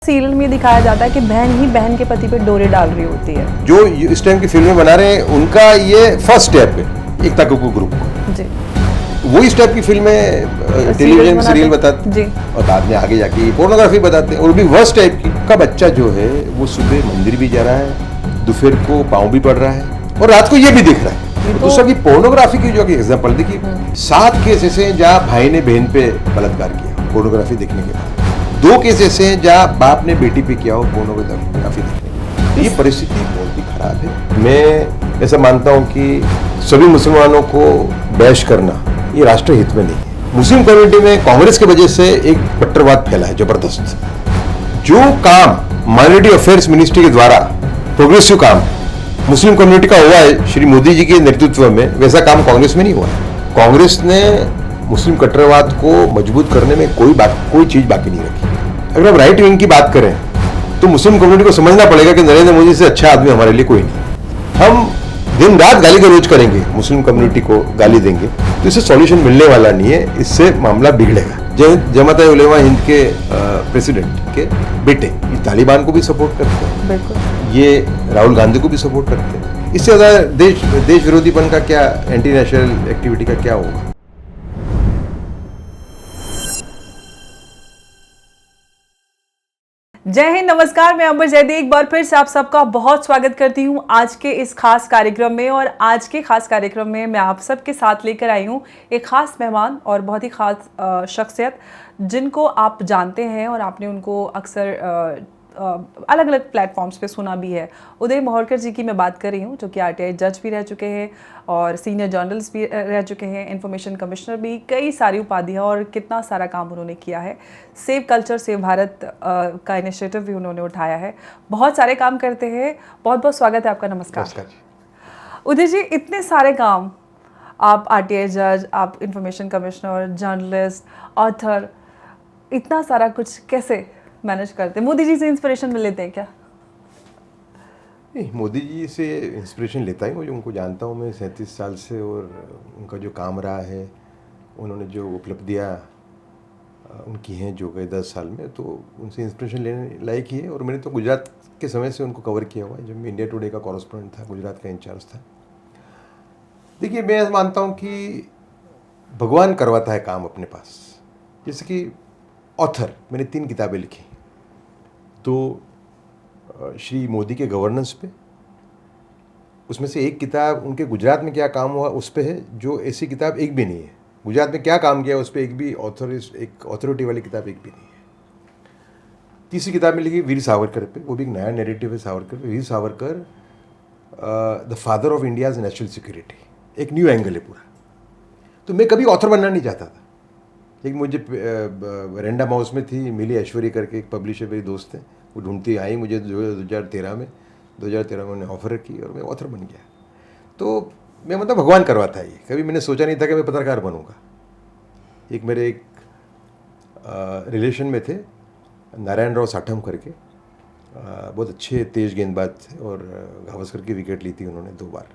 Serial में दिखाया जाता है कि बहन ही बहन के पति पे डोरे डाल रही होती है। जो इस टाइम की फिल्में बना रहे हैं उनका ये फर्स्ट स्टेप है एकता कपूर ग्रुप को। जी। वो इस टाइप की फिल्में टेलीविजन सीरियल बताते जी। और बाद में आगे जाके पोर्नोग्राफी बताते हैं और भी वर्स्ट टाइप की। का बच्चा जो है वो सुबह मंदिर भी जा रहा है, दोपहर को पाँव भी पड़ रहा है और रात को ये भी दिख रहा है। तो दूसरा की पोर्नोग्राफी की जो एग्जाम्पल देखिए, 7 केस ऐसे हैं जहाँ भाई ने बहन पे बलात्कार किया पोर्नोग्राफी देखने के बाद, 2 केस ऐसे हैं जहाँ बाप ने बेटी पे किया हो पोर्नोग्राफी देखने। ये परिस्थिति बहुत ही खराब है। मैं ऐसा मानता हूँ कि सभी मुसलमानों को बैश करना ये राष्ट्र हित में नहीं है। मुस्लिम कम्युनिटी में कांग्रेस की वजह से एक कट्टरवाद फैला है जबरदस्त। जो काम माइनॉरिटी अफेयर्स मिनिस्ट्री के द्वारा प्रोग्रेसिव काम मुस्लिम कम्युनिटी का हुआ है श्री मोदी जी के नेतृत्व में, वैसा काम कांग्रेस में नहीं हुआ है। कांग्रेस ने मुस्लिम कट्टरवाद को मजबूत करने में कोई चीज बाकी नहीं रखी। अगर हम राइट विंग की बात करें तो मुस्लिम कम्युनिटी को समझना पड़ेगा कि नरेंद्र मोदी से अच्छा आदमी हमारे लिए कोई नहीं। हम दिन रात गाली गलौज करेंगे, मुस्लिम कम्युनिटी को गाली देंगे तो इससे सॉल्यूशन मिलने वाला नहीं है, इससे मामला बिगड़ेगा। जमात उलेमा हिंद के प्रेसिडेंट के बेटे ये तालिबान को भी सपोर्ट करते हैं, बिल्कुल ये राहुल गांधी को भी सपोर्ट करते हैं। इससे ज्यादा देश विरोधीपन का क्या, एंटी नेशनल एक्टिविटी का क्या होगा। जय हिंद, नमस्कार। मैं अंबर जैदी एक बार फिर से आप सबका बहुत स्वागत करती हूं आज के इस खास कार्यक्रम में। और आज के खास कार्यक्रम में मैं आप सबके साथ लेकर आई हूं एक खास मेहमान और बहुत ही खास शख्सियत जिनको आप जानते हैं और आपने उनको अक्सर अलग अलग प्लेटफॉर्म्स पे सुना भी है। उदय मोहरकर जी की मैं बात कर रही हूँ, जो कि आरटीआई जज भी रह चुके हैं और सीनियर जर्नलिस्ट भी रह चुके हैं, इंफॉर्मेशन कमिश्नर भी, कई सारी उपाधियाँ और कितना सारा काम उन्होंने किया है। सेव कल्चर सेव भारत का इनिशिएटिव भी उन्होंने उठाया है, बहुत सारे काम करते हैं। बहुत बहुत स्वागत है आपका। नमस्कार उदय जी। इतने सारे काम, आप आरटीआई जज, आप इंफॉर्मेशन कमिश्नर, जर्नलिस्ट, ऑथर, इतना सारा कुछ कैसे मैनेज करते हैं? मोदी जी से इंस्पिरेशन मिल लेते हैं क्या? नहीं, मोदी जी से इंस्पिरेशन लेता ही, मुझे उनको जानता हूँ मैं 37 साल से और उनका जो काम रहा है, उन्होंने जो उपलब्धियाँ उनकी हैं जो गए 10 साल में, तो उनसे इंस्पिरेशन लेने लायक ही है। और मैंने तो गुजरात के समय से उनको कवर किया हुआ है, जब मैं इंडिया टुडे का कॉरेस्पॉन्डेंट था, गुजरात का इंचार्ज था। देखिए, मैं मानता हूँ कि भगवान करवाता है काम अपने पास। जैसे कि ऑथर, मैंने 3 किताबें लिखी, तो श्री मोदी के गवर्नेंस पे, उसमें से एक किताब उनके गुजरात में क्या काम हुआ उस पे है, जो ऐसी किताब एक भी नहीं है। गुजरात में क्या काम किया उस पर एक ऑथोरिटी वाली किताब एक भी नहीं है। तीसरी किताब में लिखी वीर सावरकर पे, वो भी एक नया नैरेटिव है सावरकर पे। Veer Savarkar the father of India's national security, एक न्यू एंगल है पूरा। तो मैं कभी ऑथर बनना नहीं चाहता था, लेकिन मुझे रेंडम हाउस में थी मिली ऐश्वर्य करके, एक पब्लिशर मेरी दोस्त है, वो ढूंढती आई मुझे 2013 में उन्होंने ऑफर की और मैं ऑथर बन गया। तो मैं मतलब भगवान करवाता है ये, कभी मैंने सोचा नहीं था कि मैं पत्रकार बनूंगा। एक मेरे एक रिलेशन में थे नारायण राव साठम करके, बहुत अच्छे तेज गेंदबाज थे और गावस्कर की विकेट ली थी उन्होंने 2 बार,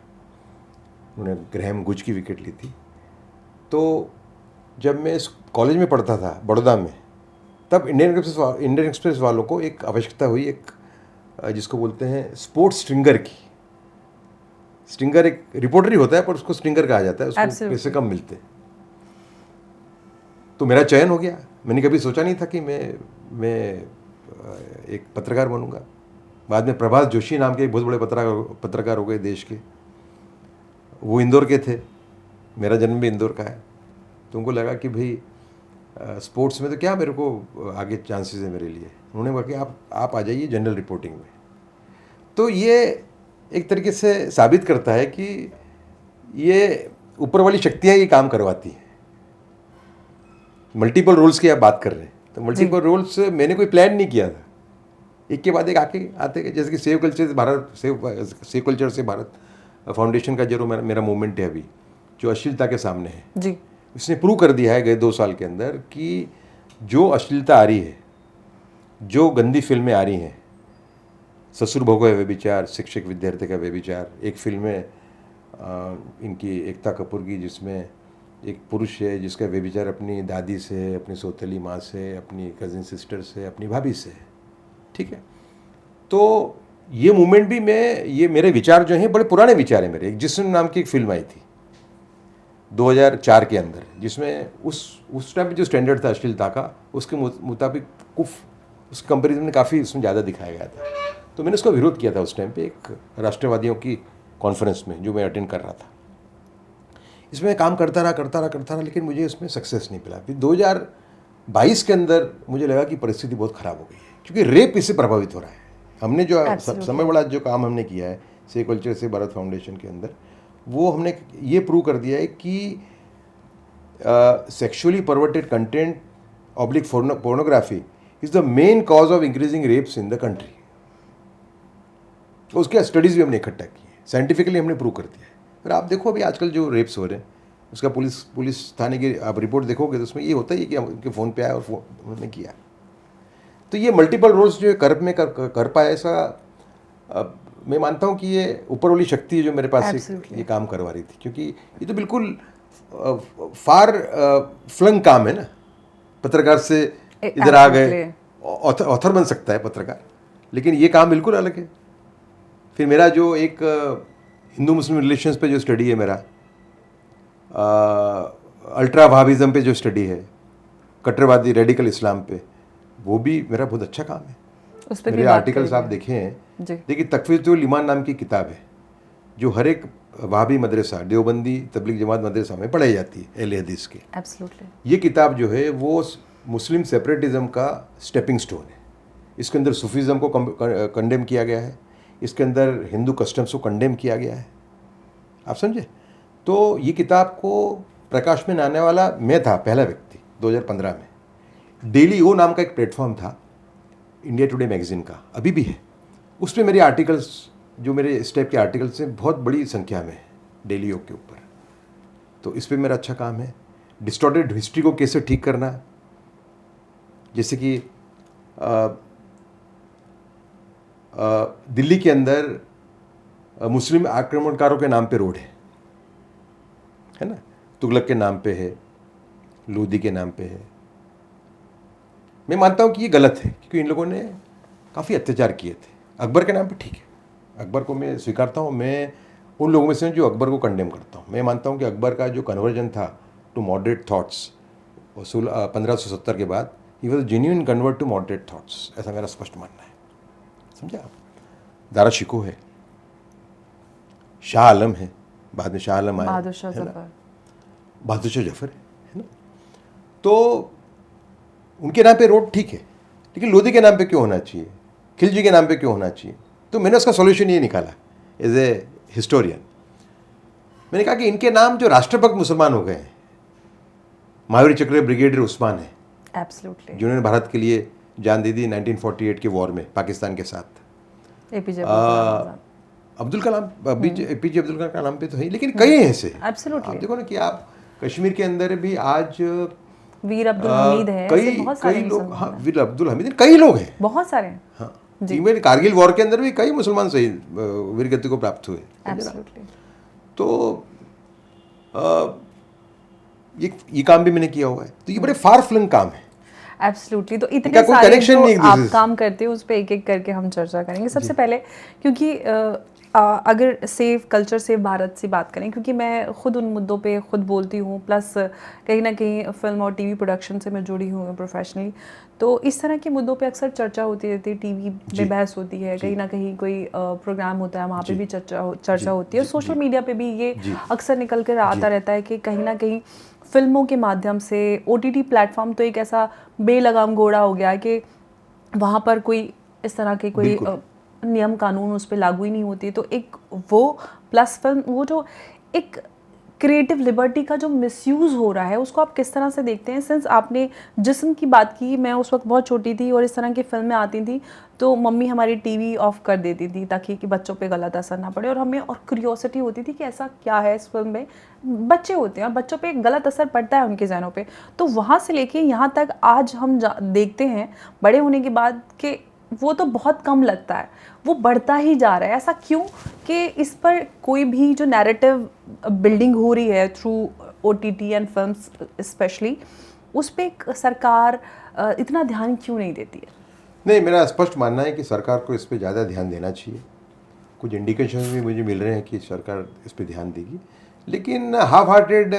उन्होंने ग्रैहम गुज की विकेट ली थी। तो जब मैं इस कॉलेज में पढ़ता था बड़ौदा में, तब इंडियन एक्सप्रेस वालों को एक आवश्यकता हुई, एक जिसको बोलते हैं स्पोर्ट्स स्ट्रिंगर की। स्ट्रिंगर एक रिपोर्टर ही होता है पर उसको स्ट्रिंगर कहा जाता है, उसको पैसे कम मिलते। तो मेरा चयन हो गया। मैंने कभी सोचा नहीं था कि मैं एक पत्रकार बनूंगा। बाद में प्रभास जोशी नाम के एक बहुत बड़े पत्रकार हो गए देश के, वो इंदौर के थे, मेरा जन्म भी इंदौर का है। तो उनको लगा कि भाई स्पोर्ट्स में तो क्या मेरे को आगे चांसेस है मेरे लिए। उन्होंने कहा कि आप आ जाइए जनरल रिपोर्टिंग में। तो ये एक तरीके से साबित करता है कि ये ऊपर वाली शक्तियाँ ये काम करवाती हैं। मल्टीपल रोल्स की आप बात कर रहे हैं, तो मल्टीपल रोल्स मैंने कोई प्लान नहीं किया था, एक के बाद एक आते गए। जैसे कि सेव कल्चर से भारत फाउंडेशन का जो मेरा मूवमेंट है अभी, जो अश्लीलता के सामने है जी, इसने प्रूव कर दिया है गए 2 साल के अंदर कि जो अश्लीलता आ रही है, जो गंदी फिल्में आ रही हैं, ससुर बहू का व्यभिचार, शिक्षक विद्यार्थी का व्यभिचार, एक फिल्म है इनकी एकता कपूर की जिसमें एक पुरुष है जिसका व्यभिचार अपनी दादी से, अपनी सौतेली माँ से, अपनी कज़िन सिस्टर से, अपनी भाभी से है। ठीक है। तो ये मूवमेंट भी ये मेरे विचार जो हैं बड़े पुराने विचार हैं मेरे। एक जिस्म नाम की एक फिल्म आई थी 2004 के अंदर, जिसमें उस टाइम पे जो स्टैंडर्ड था अश्लीलता का, उसके मुताबिक उस कंपेरिजन में काफ़ी उसमें ज़्यादा दिखाया गया था। तो मैंने उसका विरोध किया था उस टाइम पे एक राष्ट्रवादियों की कॉन्फ्रेंस में जो मैं अटेंड कर रहा था। इसमें काम करता रहा, लेकिन मुझे इसमें सक्सेस नहीं मिला। फिर 2022 के अंदर मुझे लगा कि परिस्थिति बहुत ख़राब हो गई है, क्योंकि रेप इससे प्रभावित हो रहा है। हमने जो समय बड़ा जो काम हमने किया है से कल्चर से भारत फाउंडेशन के अंदर, वो हमने ये प्रूव कर दिया है कि sexually perverted content oblique pornography is the main cause of increasing rapes in the country. उसके स्टडीज़ भी हमने इकट्ठा की है, साइंटिफिकली हमने प्रूव कर दिया है। और आप देखो अभी आजकल जो रेप्स हो रहे हैं, उसका पुलिस थाने की आप रिपोर्ट देखोगे तो उसमें ये होता ही है कि उनके फ़ोन पे आया और उन्होंने किया। तो ये मल्टीपल रोल्स जो कर्ब में कर पाए, ऐसा मैं मानता हूँ कि ये ऊपर वाली शक्ति है जो मेरे पास ये काम करवा रही थी, क्योंकि ये तो बिल्कुल फार फ्लंग काम है ना। पत्रकार से इधर आ गए, ऑथर बन सकता है पत्रकार, लेकिन ये काम बिल्कुल अलग है। फिर मेरा जो एक हिंदू मुस्लिम रिलेशंस पे जो स्टडी है मेरा, अल्ट्रा वहाबिज़म पे जो स्टडी है, कट्टरवादी रेडिकल इस्लाम पे, वो भी मेरा बहुत अच्छा काम है। उस पे मेरे आर्टिकल्स आप देखे हैं। देखिए, तकफीरुल ईमान नाम की किताब है जो हर एक वहाबी मदरसा, देवबंदी तबलीग जमात मदरसा में पढ़ाई जाती है, अहले हदीस की। एब्सोल्युटली। ये किताब जो है वो मुस्लिम सेपरेटिज्म का स्टेपिंग स्टोन है। इसके अंदर सूफीज़म को कंडेम किया गया है, इसके अंदर हिंदू कस्टम्स को कंडेम किया गया है। आप समझे? तो ये किताब को प्रकाश में लाने वाला मैं था, पहला व्यक्ति 2015 में। डेली ओ नाम का एक प्लेटफॉर्म था इंडिया टुडे मैगजीन का, अभी भी है। उस पर मेरे आर्टिकल्स, जो मेरे इस टाइप के आर्टिकल्स हैं, बहुत बड़ी संख्या में डेली योग के ऊपर। तो इस पर मेरा अच्छा काम है। डिस्टॉर्टेड हिस्ट्री को कैसे ठीक करना, जैसे कि दिल्ली के अंदर मुस्लिम आक्रमणकारों के नाम पे रोड है ना, तुगलक के नाम पे है, लोधी के नाम पे है। मैं मानता हूँ कि ये गलत है, क्योंकि इन लोगों ने काफ़ी अत्याचार किए थे। अकबर के नाम पे ठीक है, अकबर को मैं स्वीकारता हूँ। मैं उन लोगों में से जो अकबर को कंडेम करता हूँ। मैं मानता हूँ कि अकबर का जो कन्वर्जन था टू मॉडरेट थाट्स 1570 के बाद, he was genuine convert to moderate thoughts, ऐसा मेरा स्पष्ट मानना है। समझा आप? दारा शिको है, शाह आलम है, बाद में शाह आलम आया, बहादुर शाह जफर है ना। तो उनके नाम पे रोड ठीक है, लेकिन लोधी के नाम पे क्यों होना चाहिए, खिलजी के नाम पे क्यों होना चाहिए? तो मैंने उसका सॉल्यूशन ये निकाला एज ए हिस्टोरियन। मैंने कहा कि इनके नाम जो राष्ट्रभक्त मुसलमान हो गए हैं, महावीर चक्र ब्रिगेडियर उस्मान है, एब्सोल्युटली, जिन्होंने भारत के लिए जान दे दी 1948 के वॉर में पाकिस्तान के साथ। एपीजे अब्दुल कलाम, एपीजे अब्दुल कलाम का नाम पे तो है, लेकिन कई हैं ऐसे। एब्सोल्युटली। आप देखो ना कि आप कश्मीर के अंदर भी आज वीर अब्दुल हमीद है, कई लोग, हाँ, वीर अब्दुल हमीद, कई लोग हैं, बहुत सारे हैं। हाँ, इवन कारगिल वॉर के अंदर भी कई मुसलमान शहीद वीरगति को प्राप्त हुए। तो ये काम भी मैंने किया हुआ है। तो ये बड़े फार फ्लंग काम है। एब्सोल्युटली। तो इतने सारे जो आप काम करते हो उस पर एक एक करके हम चर्चा करेंगे। सबसे पहले, क्योंकि अगर सेव कल्चर सेव भारत से बात करें, क्योंकि मैं खुद उन मुद्दों पे खुद बोलती हूँ, प्लस कहीं ना कहीं फिल्म और टीवी प्रोडक्शन से मैं जुड़ी हूँ प्रोफेशनली, तो इस तरह के मुद्दों पे अक्सर चर्चा होती रहती है। टीवी में बहस होती है, कहीं ना कहीं कोई प्रोग्राम होता है, वहाँ पे भी चर्चा होती है। सोशल मीडिया पे भी ये अक्सर निकल कर आता रहता है कि कहीं ना कहीं फिल्मों के माध्यम से OTT प्लेटफॉर्म तो एक ऐसा बेलगाम घोड़ा हो गया कि वहाँ पर कोई इस तरह के कोई नियम कानून उस पर लागू ही नहीं होती। तो एक वो प्लस फिल्म, वो जो एक क्रिएटिव लिबर्टी का जो मिसयूज़ हो रहा है, उसको आप किस तरह से देखते हैं? सिंस आपने जिस्म की बात की, मैं उस वक्त बहुत छोटी थी और इस तरह की फिल्में आती थी तो मम्मी हमारी टीवी ऑफ कर देती थी ताकि कि बच्चों पे गलत असर ना पड़े, और हमें और क्यूरियोसिटी होती थी कि ऐसा क्या है इस फिल्म में। बच्चे होते हैं और बच्चों पे गलत असर पड़ता है उनके ज़हनों पे। तो वहाँ से लेके यहाँ तक आज हम देखते हैं बड़े होने के बाद कि वो तो बहुत कम लगता है, वो बढ़ता ही जा रहा है। ऐसा क्यों कि इस पर कोई भी जो नैरेटिव बिल्डिंग हो रही है through OTT and films specially, उस पर सरकार इतना ध्यान क्यों नहीं देती है? नहीं, मेरा स्पष्ट मानना है कि सरकार को इस पे ज़्यादा ध्यान देना चाहिए। कुछ इंडिकेशन भी मुझे मिल रहे हैं कि सरकार इस पे ध्यान देगी, लेकिन हाफ हार्टेड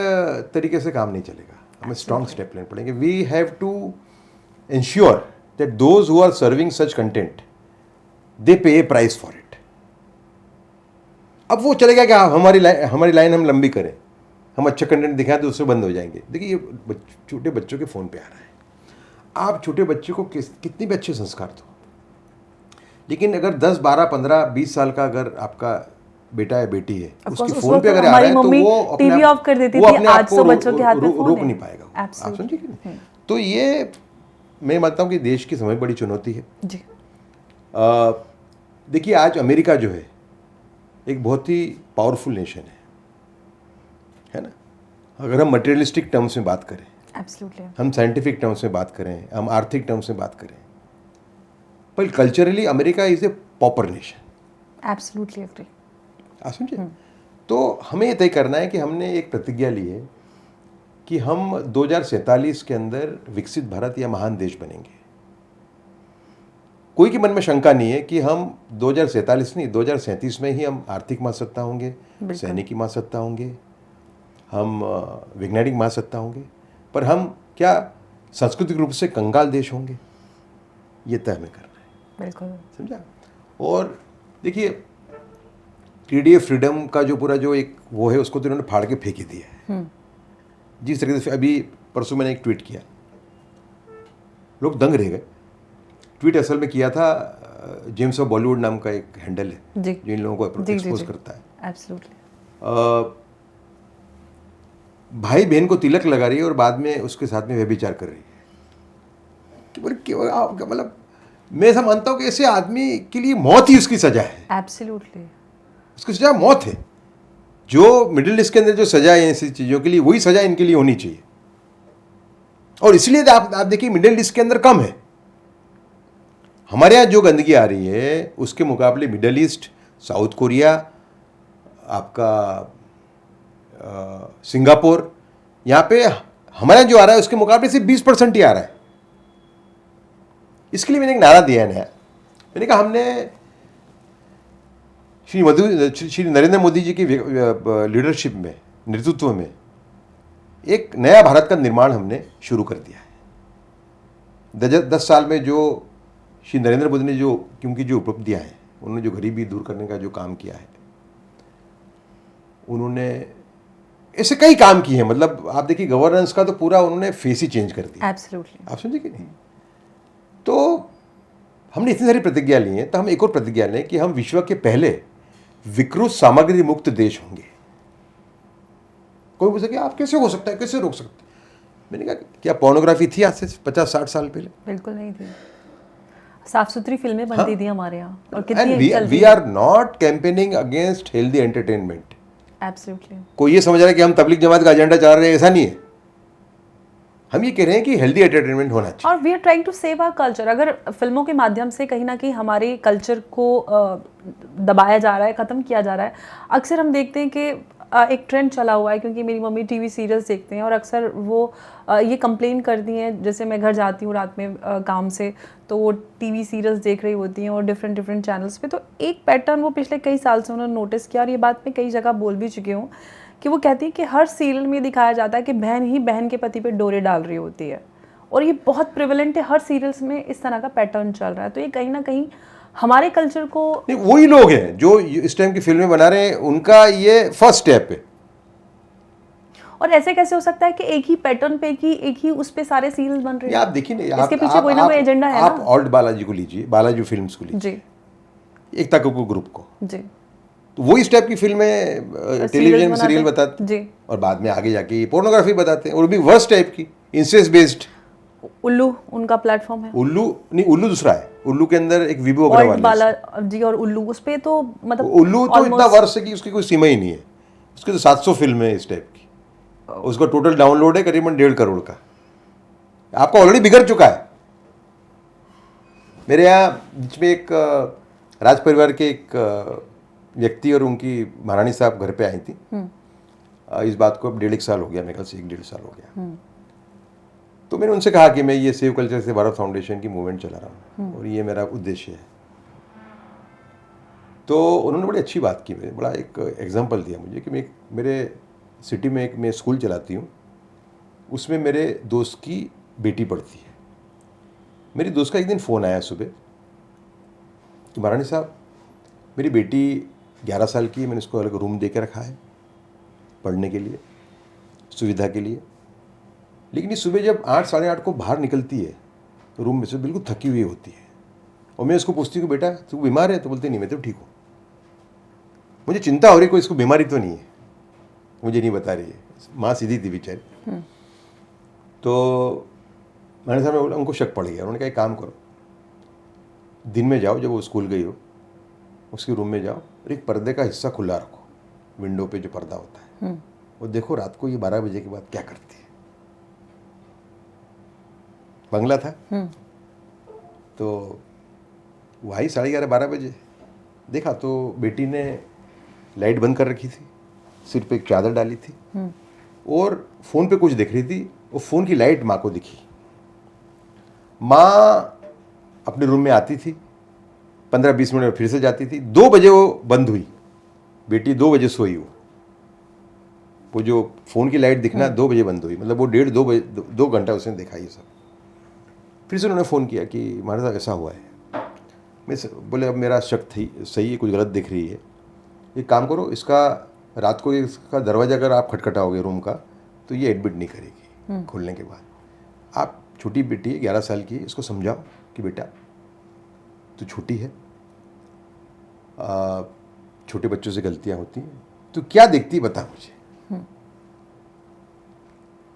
तरीके से काम नहीं चलेगा। हमें स्ट्रॉन्ग स्टेप लेने पड़ेंगे। We have to ensure that those who are serving such content they pay a price for it. अब वो चलेगा कि हमारी लाइन हम लंबी करें, हम अच्छा कंटेंट दिखाएं तो उससे बंद हो जाएंगे। देखिए, ये छोटे बच्चों के फ़ोन पे आ रहा है। आप छोटे बच्चे को कितने भी अच्छे संस्कार दो, लेकिन अगर 10, 12, 15, 20 साल का अगर आपका बेटा या बेटी है, उसके फ़ोन पे अगर आ रहा है तो वो टीवी ऑफ कर देती थी, आज तो बच्चों के हाथ में फोन रोक है। नहीं पाएगा। आप समझिए कि नहीं? तो ये मैं मानता हूँ कि देश की सबसे बड़ी चुनौती है जी। देखिए, आज अमेरिका जो है एक बहुत ही पावरफुल नेशन है ना। अगर हम मटेरियलिस्टिक टर्म्स में बात करें, एब्सोल्युटली, हम साइंटिफिक टर्म्स में बात करें, हम आर्थिक टर्म्स में बात करें, पर culturally America is a pauper nation. Absolutely agree. आप समझे? तो हमें ये तय करना है कि हमने एक प्रतिज्ञा ली है कि हम 2047 के अंदर विकसित भारत या महान देश बनेंगे। कोई के मन में शंका नहीं है कि हम 2047 नहीं, 2037 में ही हम आर्थिक महासत्ता होंगे, सैनिकी महासत्ता होंगे, हम वैज्ञानिक महासत्ता होंगे, पर हम क्या सांस्कृतिक रूप से कंगाल देश होंगे, ये तय हमें करना है। बिल्कुल, समझा? और देखिए, TDA फ्रीडम का जो पूरा जो एक वो है, उसको तो इन्होंने फाड़ के फेंक ही दिया है। जिस तरीके से अभी परसों मैंने एक ट्वीट किया, लोग दंग रह गए। ट्वीट असल में किया था जेम्स ऑफ बॉलीवुड नाम का एक हैंडल है जो इन लोगों को एक्सपोज करता है। एब्सोल्युटली। भाई बहन को तिलक लगा रही है और बाद में उसके साथ में व्यभिचार कर रही है कि मतलब मैं ऐसा मानता हूँ कि ऐसे आदमी के लिए मौत ही उसकी सजा है। एब्सोल्युटली, उसकी सजा मौत है। जो मिडिल ईस्ट के अंदर जो सजा है ऐसी चीज़ों के लिए, वही सजा इनके लिए होनी चाहिए। और इसलिए आप देखिए, मिडिल ईस्ट के अंदर कम है। हमारे यहाँ जो गंदगी आ रही है उसके मुकाबले मिडिल ईस्ट, साउथ कोरिया, आपका सिंगापुर, यहाँ पे हमारे यहाँ जो आ रहा है उसके मुकाबले सिर्फ 20% ही आ रहा है। इसके लिए मैंने एक नारा दिया है नया। मैंने कहा हमने श्री नरेंद्र मोदी जी की लीडरशिप में, नेतृत्व में एक नया भारत का निर्माण हमने शुरू कर दिया है। 10 साल में जो श्री नरेंद्र मोदी ने जो क्योंकि जो उपलब्धियां हैं, उन्होंने जो गरीबी दूर करने का जो काम किया है, उन्होंने ऐसे कई काम किए हैं। मतलब आप देखिए, गवर्नेंस का तो पूरा उन्होंने फेस ही चेंज कर दिया। एब्सोल्युटली। आप समझे कि नहीं? तो हमने इतनी सारी प्रतिज्ञा ली हैं, तो हम एक और प्रतिज्ञा लें कि हम विश्व के पहले विकृत सामग्री मुक्त देश होंगे। कोई पूछ सके आप कैसे हो सकता है, कैसे रोक सकते? मैंने कहा क्या पोर्नोग्राफी थी आज से 50-60 साल पहले? बिल्कुल नहीं थी। साफ सुथरी फिल्में बनती थी हमारे यहाँ, और कितनी we are not campaigning against healthy entertainment. Absolutely. कोई ये समझ रहा है कि हम तबलीग जमात का एजेंडा चला रहे हैं, ऐसा नहीं है। हम ये कह रहे हैं कि हेल्दी एंटरटेनमेंट होना चाहिए। और we are trying to save our culture. अगर फिल्मों के माध्यम से कहीं ना कहीं हमारे कल्चर को दबाया जा रहा है, ख़त्म किया जा रहा है। अक्सर हम देखते हैं कि एक ट्रेंड चला हुआ है, क्योंकि मेरी मम्मी टीवी सीरियल्स देखते हैं और अक्सर वो ये कंप्लेन करती हैं, जैसे मैं घर जाती हूँ रात में काम से, तो वो टीवी सीरियल्स देख रही होती हैं और डिफरेंट चैनल्स पे। तो एक पैटर्न वो पिछले कई साल से उन्होंने नोटिस किया, और ये बात मैं कई जगह बोल भी चुकी हूँ, कि वो कहती है कि हर सीरियल में दिखाया जाता है कि बहन ही बहन के पति पे डोरे डाल रही होती है, और ये बहुत प्रिवेलेंट है। हर सीरियल्स में इस तरह का पैटर्न चल रहा है। तो ये कहीं ना कहीं हमारे कल्चर को, नहीं, वही लोग हैं जो इस टाइम की फिल्में बना रहे हैं, उनका ये फर्स्ट स्टेप है। और ऐसे कैसे हो सकता है कि एक ही पैटर्न पे एक ही उस पे सारे सीरियल्स बन रहे हैं? आप देखिए नहीं, इसके पीछे कोई ना कोई एजेंडा है ना। आप ओल्ड बालाजी को लीजिए, बालाजी फिल्म्स को लीजिए जी, एकता कपूर ग्रुप को, जी, तो वो इस टाइप की फिल्में टेलीविजन में सीरियल बताते जी, और बाद में आगे जाके पोर्नोग्राफी बताते हैं, और भी वर्स्ट टाइप की, इंसेस्ट बेस्ड। उल्लू उनका प्लेटफॉर्म है। उल्लू नहीं, उल्लू दूसरा है। उल्लू के अंदर एक विभू अग्रवाल बाला जी और उल्लू, उस पे तो मतलब उल्लू तो इतना वर्ष है कि उसकी कोई सीमा ही नहीं है। उसके तो 700 फिल्में इस टाइप की, उसका टोटल डाउनलोड है करीबन 1.5 करोड़ का। आपका ऑलरेडी बिगड़ चुका है। मेरे यहाँ बीच में एक राज परिवार के एक व्यक्ति और उनकी महारानी साहब घर पे आई थी। इस बात को अब 1.5 साल हो गया, मेरे ख्याल से 1-1.5 साल हो गया। तो मैंने उनसे कहा कि मैं ये सेव कल्चर से भारत फाउंडेशन की मूवमेंट चला रहा हूँ। और ये मेरा उद्देश्य है। तो उन्होंने बड़ी अच्छी बात की, बड़ा एक एग्जांपल दिया मुझे कि मेरे सिटी में मैं स्कूल चलाती हूँ, उसमें मेरे दोस्त की बेटी पढ़ती है। मेरी दोस्त का एक दिन फ़ोन आया सुबह कि महारानी साहब, मेरी बेटी 11 साल की है, मैंने उसको अलग रूम दे के रखा है पढ़ने के लिए, सुविधा के लिए। लेकिन ये सुबह जब 8 साढ़े 8 को बाहर निकलती है तो रूम में से बिल्कुल थकी हुई होती है, और मैं उसको पूछती हूँ बेटा तू बीमार है? तो बोलते नहीं, मैं तो ठीक हूँ। मुझे चिंता हो रही कोई इसको बीमारी तो नहीं है, मुझे नहीं बता रही है। माँ सीधी थी बेचारी। तो मैंने साहब बोला, उनको शक पड़ गया। उन्होंने कहा एक काम करो, दिन में जाओ, जब वो स्कूल गई हो उसके रूम में जाओ और एक पर्दे का हिस्सा खुला रखो, विंडो पे जो पर्दा होता है, और देखो रात को ये 12 बजे के बाद क्या करती है। बंगला था, तो वो आई 11:30 12 बजे, देखा तो बेटी ने लाइट बंद कर रखी थी, सिर पे एक चादर डाली थी और फ़ोन पे कुछ देख रही थी। वो फ़ोन की लाइट माँ को दिखी। माँ अपने रूम में आती थी, 15-20 मिनट में फिर से जाती थी। 2 बजे वो बंद हुई, बेटी 2 बजे सोई। वो जो फ़ोन की लाइट दिखना 2 बजे बंद हुई, मतलब वो 2 घंटा उसने देखा ये सब। फिर से उन्होंने फ़ोन किया कि हमारे साथ ऐसा हुआ है। मैं बोले अब मेरा शक थी सही है, कुछ गलत दिख रही है, एक काम करो, इसका रात को इसका दरवाज़ा अगर आप खटखटाओगे रूम का तो ये एडमिट नहीं करेगी खोलने के बाद। आप छोटी बेटी है 11 साल की, इसको समझाओ कि बेटा तू छोटी है, छोटे बच्चों से गलतियां होती हैं, तू क्या देखती बता मुझे।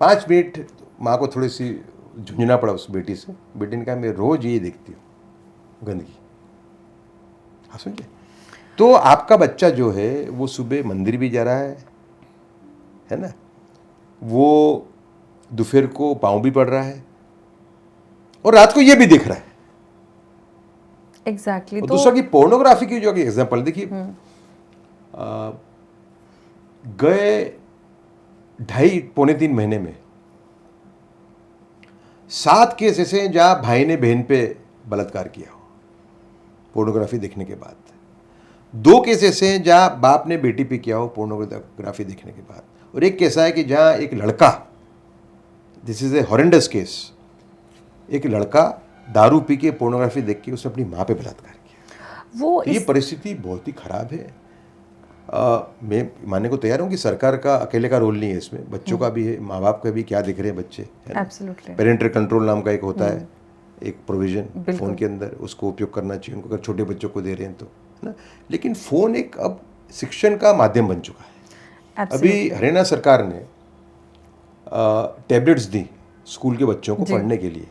5 मिनट माँ को थोड़ी सी झुंझुना पड़ा उस बेटी से। बेटी ने कहा मैं रोज़ ये देखती हूँ गंदगी। हाँ समझे। तो आपका बच्चा जो है वो सुबह मंदिर भी जा रहा है ना, वो दोपहर को पाँव भी पड़ रहा है और रात को ये भी दिख रहा है। एग्जैक्टली। और दूसरा कि पोर्नोग्राफी की जो एग्जांपल देखिए, गए 2.5-3 महीने में 7 केस ऐसे हैं जहां भाई ने बहन पे बलात्कार किया हो पोर्नोग्राफी देखने के बाद। 2 केस ऐसे हैं जहां बाप ने बेटी पे किया हो पोर्नोग्राफी देखने के बाद, और एक केस है कि जहां एक लड़का, this is a horrendous case, एक लड़का दारू पी के पोर्नोग्राफी देख के उसने अपनी माँ पे बलात्कार किया। वो तो ये परिस्थिति बहुत ही खराब है। मैं मानने को तैयार हूँ कि सरकार का अकेले का रोल नहीं है इसमें, बच्चों का भी है, माँ बाप का भी, क्या दिख रहे हैं बच्चे। एब्सोल्युटली। पेरेंटल कंट्रोल नाम का एक होता है, एक प्रोविजन फ़ोन के अंदर, उसको उपयोग करना चाहिए उनको, अगर छोटे बच्चों को दे रहे हैं तो, है ना। लेकिन फ़ोन एक अब शिक्षण का माध्यम बन चुका है। अभी हरियाणा सरकार ने टैबलेट्स दी स्कूल के बच्चों को पढ़ने के लिए।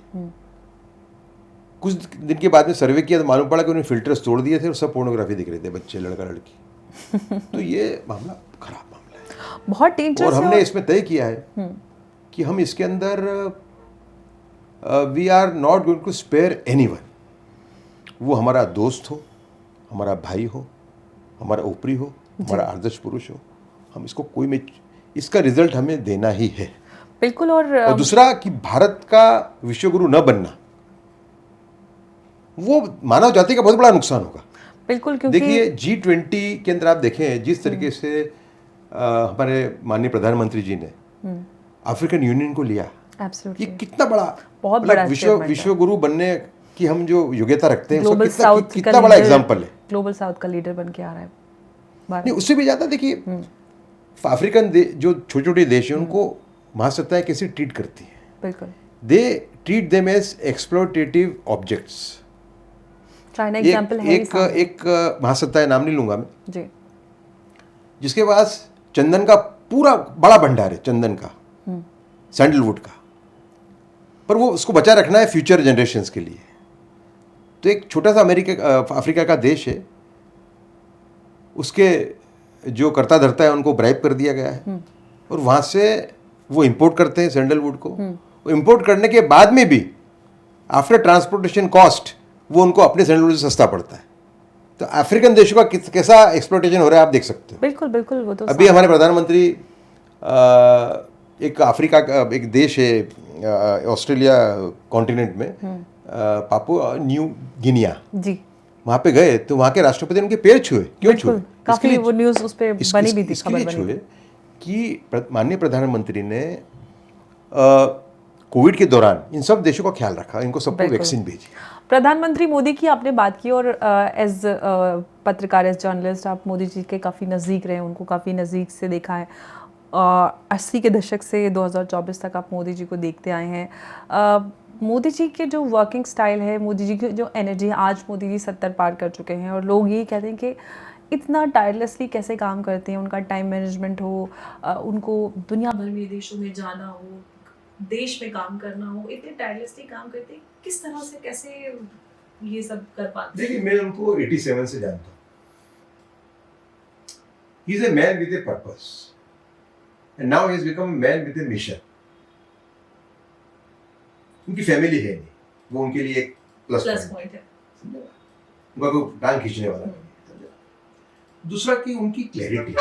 कुछ दिन के बाद में सर्वे किया तो मालूम पड़ा कि उन्होंने फिल्टर्स तोड़ दिए थे और सब पोर्नोग्राफी दिख रहे थे बच्चे, लड़का लड़की। तो ये मामला खराब मामला है, बहुत डेंजरस। और हमने इसमें तय किया है कि हम इसके अंदर we are not going to spare anyone. वो हमारा दोस्त हो, हमारा भाई हो, हमारा ऊपरी हो, हमारा आदर्श पुरुष हो, हम इसको कोई में, इसका रिजल्ट हमें देना ही है। बिल्कुल। और दूसरा कि भारत का विश्वगुरु न बनना, वो मानव जाति का बहुत बड़ा नुकसान होगा। बिल्कुल, क्योंकि देखिए G20 के अंदर आप देखें जिस तरीके से हमारे माननीय प्रधानमंत्री जी ने अफ्रीकन यूनियन को लिया, ये कितना बड़ा, बहुत बड़ा विश्व गुरु बनने की हम जो योग्यता रखते हैं, उसका कितना बड़ा एग्जाम्पल है। ग्लोबल साउथ का लीडर बन के आ रहा है। नहीं, उससे भी ज्यादा देखिए अफ्रीकन जो छोटे छोटे देश हैं उनको महासत्ताएं कैसे ट्रीट करती हैं। बिल्कुल। They treat them as exploitative objects. China example है। एक महासत्ता है, नाम नहीं लूंगा मैं जी, जिसके पास चंदन का पूरा बड़ा भंडार है, चंदन का, सैंडलवुड का, पर वो उसको बचा रखना है फ्यूचर जनरेशंस के लिए। तो एक छोटा सा अफ्रीका का देश है, उसके जो करता धरता है उनको ब्राइब कर दिया गया है, और वहाँ से वो इंपोर्ट करते हैं सैंडलवुड को। वो इंपोर्ट करने के बाद में भी आफ्टर ट्रांसपोर्टेशन कॉस्ट वो उनको अपने सैंडलवुड से सस्ता पड़ता है। तो अफ्रीकन देशों का कैसा एक्सप्लॉयटेशन हो रहा है आप देख सकते हो। बिल्कुल बिल्कुल। वो तो अभी हमारे प्रधानमंत्री एक अफ्रीका का एक देश है ऑस्ट्रेलिया कॉन्टिनेंट में, पापुआ न्यू गिनिया, जी वहाँ पे गए तो वहाँ के राष्ट्रपति ने उनके पैर छुए। क्यों छुए? बिल्कुल, काफी वो न्यूज़ उस पे बनी भी थी, इसके खबर लिए बनी छुए थी। कि माननीय प्रधानमंत्री ने कोविड के दौरान इन सब देशों का ख्याल रखा, इनको सबको बिल्कुल। वैक्सीन भेजी। प्रधानमंत्री मोदी की आपने बात की और एज पत्रकार, एज जर्नलिस्ट आप मोदी जी के काफ़ी नज़दीक रहे, उनको काफ़ी नज़दीक से देखा है। 80 के दशक से 2024 तक आप मोदी जी को देखते आए हैं। मोदी जी के जो वर्किंग स्टाइल है, मोदी जी की जो एनर्जी है, आज मोदी जी 70 पार कर चुके हैं और लोग यही कहते हैं कि इतना टायरलेसली कैसे काम करते हैं, उनका टाइम मैनेजमेंट हो, उनको दुनिया भर में देशों में जाना हो, देश में काम करना हो, इतने टायरलेसली काम करते हैं, किस तरह से कैसे ये सब कर पाते हैं? देखिए, मैं उनको 87 से जानता हूँ। He is a man with a purpose and now he has become a man with A mission. उनकी फैमिली है नहीं, वो उनके लिए एक प्लस पॉइंट है। उनका कोई टांग खींचने वाला नहीं है। दूसरा कि उनकी क्लैरिटी,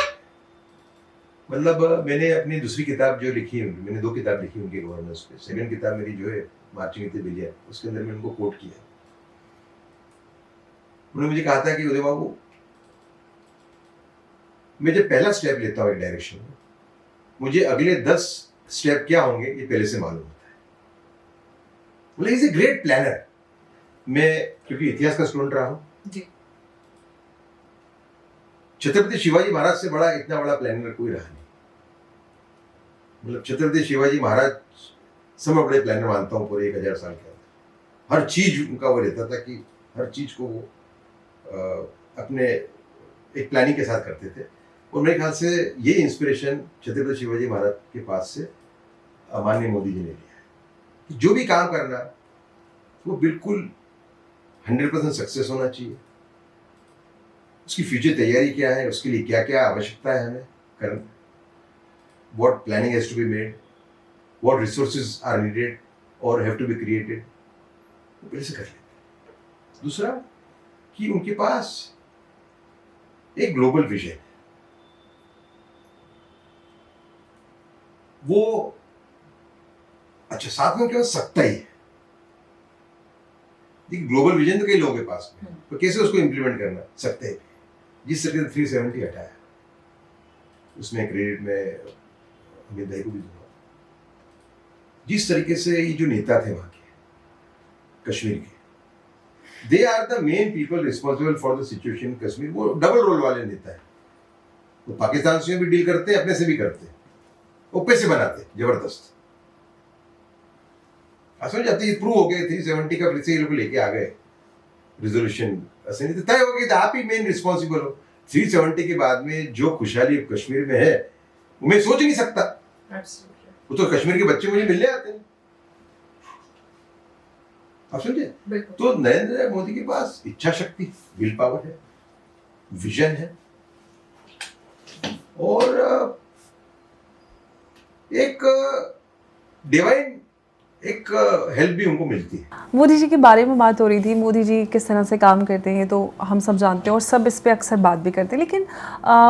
मतलब मैंने अपनी दूसरी किताब जो लिखी है, मैंने 2 किताब लिखी उनके गवर्नेंस पे। सेकंड किताब मेरी जो है मार्चिंग विद बिलियन, उसके अंदर मैंने उनको कोट किया। उन्होंने मुझे कहा था कि उदय बाबू, मैं जब पहला स्टेप लेता हूँ एक डायरेक्शन में, मुझे अगले 10 स्टेप क्या होंगे ये पहले से मालूम होता है। बोले इज ए ग्रेट प्लानर। मैं क्योंकि इतिहास का स्टूडेंट रहा हूँ जी, छत्रपति शिवाजी महाराज से बड़ा इतना बड़ा प्लानर कोई रहा नहीं। मतलब छत्रपति शिवाजी महाराज सबसे बड़े प्लानर मानता हूँ पूरे 1000 साल के अंदर। हर चीज उनका वो रहता था कि हर चीज को वो अपने एक प्लानिंग के साथ करते थे। और मेरे ख्याल से ये इंस्पिरेशन छत्रपति शिवाजी महाराज के पास से माननीय मोदी जी ने लिया है कि जो भी काम करना वो बिल्कुल 100% सक्सेस होना चाहिए। उसकी फ्यूचर तैयारी क्या है, उसके लिए क्या क्या आवश्यकता है हमें करना, what planning has to be made, what resources are needed or have to be created, वो पहले से कर लेते। दूसरा कि उनके पास एक ग्लोबल विजन है। वो अच्छा, साथ में उनके पास सत्ता ही है। ग्लोबल विजन तो कई लोगों के पास में, तो कैसे उसको इंप्लीमेंट करना सकते हैं। जिस तरीके से 370 हटाया, उसमें क्रेडिट में अमित भाई को भी दूंगा। जिस तरीके से ये जो नेता थे वहां के कश्मीर के, they are the main people responsible for the situation in Kashmir. वो डबल रोल वाले नेता है। वो पाकिस्तान से भी डील करते हैं, अपने से भी करते हैं, वो पैसे बनाते जबरदस्त। समझ जाते ही प्रूव हो गए 370 का फिर से ये लोग लेके आ गए रिजोल्यूशन। ऐसे नहीं तो तय हो गया तो आप ही मेन रिस्पॉन्सिबल हो। 370 के बाद में जो खुशहाली कश्मीर में है वो मैं सोच नहीं सकता। वो तो कश्मीर के बच्चे मुझे मिलने आते हैं, आप समझे। तो नरेंद्र मोदी के पास इच्छा शक्ति, विल पावर है, विजन है और एक डिवाइन एक हेल्प भी उनको मिलती है। मोदी जी के बारे में बात हो रही थी, मोदी जी किस तरह से काम करते हैं तो हम सब जानते हैं और सब इस पे अक्सर बात भी करते हैं। लेकिन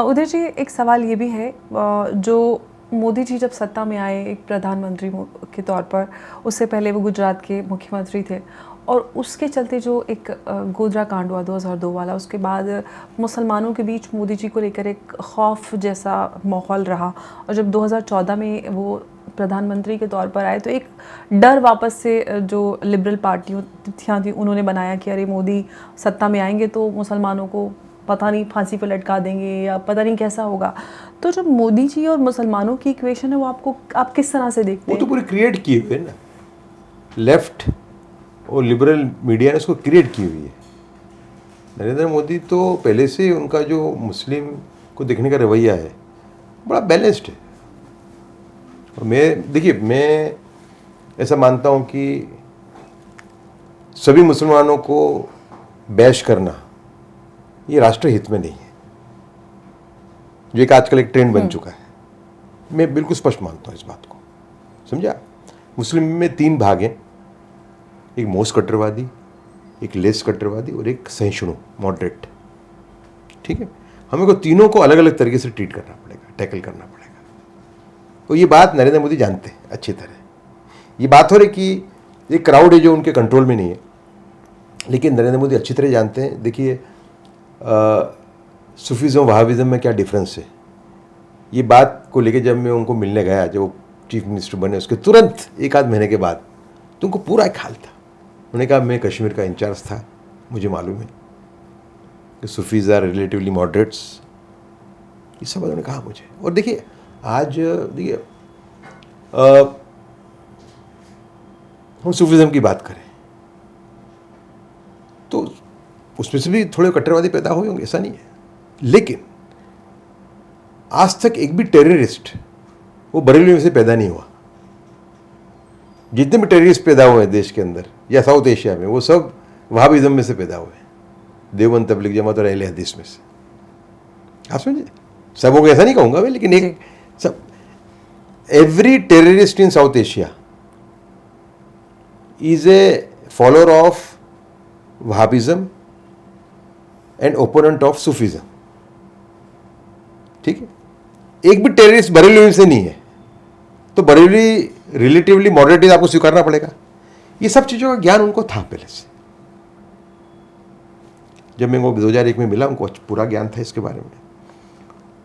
उदय जी, एक सवाल ये भी है, जो मोदी जी जब सत्ता में आए एक प्रधानमंत्री के तौर पर, उससे पहले वो गुजरात के मुख्यमंत्री थे और उसके चलते जो एक गोधरा कांड हुआ 2002 वाला, उसके बाद मुसलमानों के बीच मोदी जी को लेकर एक खौफ जैसा माहौल रहा और जब 2014 में वो प्रधानमंत्री के तौर पर आए तो एक डर वापस से जो लिबरल पार्टियों थी उन्होंने बनाया कि अरे मोदी सत्ता में आएंगे तो मुसलमानों को पता नहीं फांसी पर लटका देंगे या पता नहीं कैसा होगा। तो जब मोदी जी और मुसलमानों की इक्वेशन है वो आप किस तरह से देखते हैं? वो तो पूरी क्रिएट की हुई है ना, लेफ्ट और लिबरल मीडिया ने उसको क्रिएट की हुई है। नरेंद्र मोदी तो पहले से उनका जो मुस्लिम को देखने का रवैया है बड़ा बैलेंस्ड है। और मैं ऐसा मानता हूँ कि सभी मुसलमानों को बैश करना ये राष्ट्र हित में नहीं है, जो एक आजकल एक ट्रेंड बन चुका है। मैं बिल्कुल स्पष्ट मानता हूँ इस बात को, समझा। मुस्लिम में 3 भाग हैं, एक मोस्ट कट्टरवादी, एक लेस कट्टरवादी और एक सहिष्णु मॉडरेट। ठीक है, हमें को तीनों को अलग अलग तरीके से ट्रीट करना पड़ेगा, टैकल करना पड़ेगा। तो ये बात नरेंद्र मोदी जानते हैं अच्छी तरह। ये बात हो रही कि ये क्राउड है जो उनके कंट्रोल में नहीं है, लेकिन नरेंद्र मोदी अच्छी तरह जानते हैं, देखिए सूफीज़म वहाबिज़म में क्या डिफरेंस है। ये बात को लेके जब मैं उनको मिलने गया, जब वो चीफ मिनिस्टर बने उसके तुरंत एक आध महीने के बाद, तो उनको पूरा एक हाल था। उन्होंने कहा मैं कश्मीर का इंचार्ज था, मुझे मालूम है कि सूफीज़ आर रिलेटिवली मॉडरेट्स, ये सब उन्होंने कहा मुझे। और देखिए आज देखिए हम सूफीज़म की बात करें तो उसमें से भी थोड़े कट्टरवादी पैदा हुए होंगे, ऐसा नहीं है, लेकिन आज तक एक भी टेररिस्ट वो बरेली में से पैदा नहीं हुआ। जितने भी टेररिस्ट पैदा हुए हैं देश के अंदर या साउथ एशिया में, वो सब वहाबिज़म में से पैदा हुए हैं, देवबंद तबलीग जमात और अहले हदीस में से। आप समझे, सबों को ऐसा नहीं कहूँगा मैं, लेकिन एक सब every terrorist in south Asia is a follower of Wahhabism and opponent of Sufism. ठीक है, एक भी टेररिस्ट बरेली से नहीं है, तो बरेली रिलेटिवली मॉडरेट आपको स्वीकारना पड़ेगा। ये सब चीज़ों का ज्ञान उनको था पहले से। जब मैं वो 2001 में मिला, उनको पूरा ज्ञान था इसके बारे में।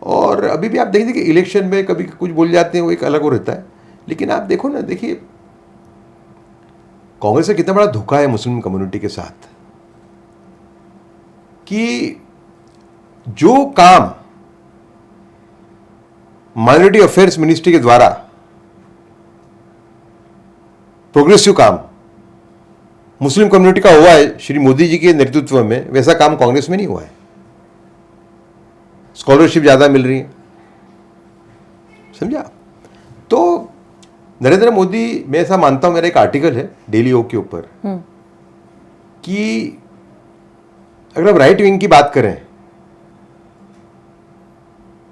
और अभी भी आप देखिए कि इलेक्शन में कभी कुछ बोल जाते हैं, वो एक अलग हो रहता है, लेकिन आप देखो ना, देखिए कांग्रेस का कितना बड़ा धोखा है मुस्लिम कम्युनिटी के साथ, कि जो काम माइनॉरिटी अफेयर्स मिनिस्ट्री के द्वारा प्रोग्रेसिव काम मुस्लिम कम्युनिटी का हुआ है श्री मोदी जी के नेतृत्व में, वैसा काम कांग्रेस में नहीं हुआ है। स्कॉलरशिप ज्यादा मिल रही है, समझा। तो नरेंद्र मोदी, मैं ऐसा मानता हूं, मेरा एक आर्टिकल है डेली ओ के ऊपर कि अगर आप राइट विंग की बात करें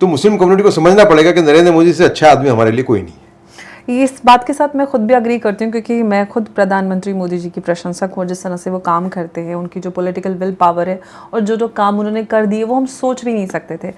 तो मुस्लिम कम्युनिटी को समझना पड़ेगा कि नरेंद्र मोदी से अच्छा आदमी हमारे लिए कोई नहीं है। इस बात के साथ मैं खुद भी अग्री करती हूँ, क्योंकि मैं खुद प्रधानमंत्री मोदी जी की प्रशंसक हूँ। जिस तरह से वो काम करते हैं, उनकी जो पॉलिटिकल विल पावर है और जो काम उन्होंने कर दिए, वो हम सोच भी नहीं सकते थे।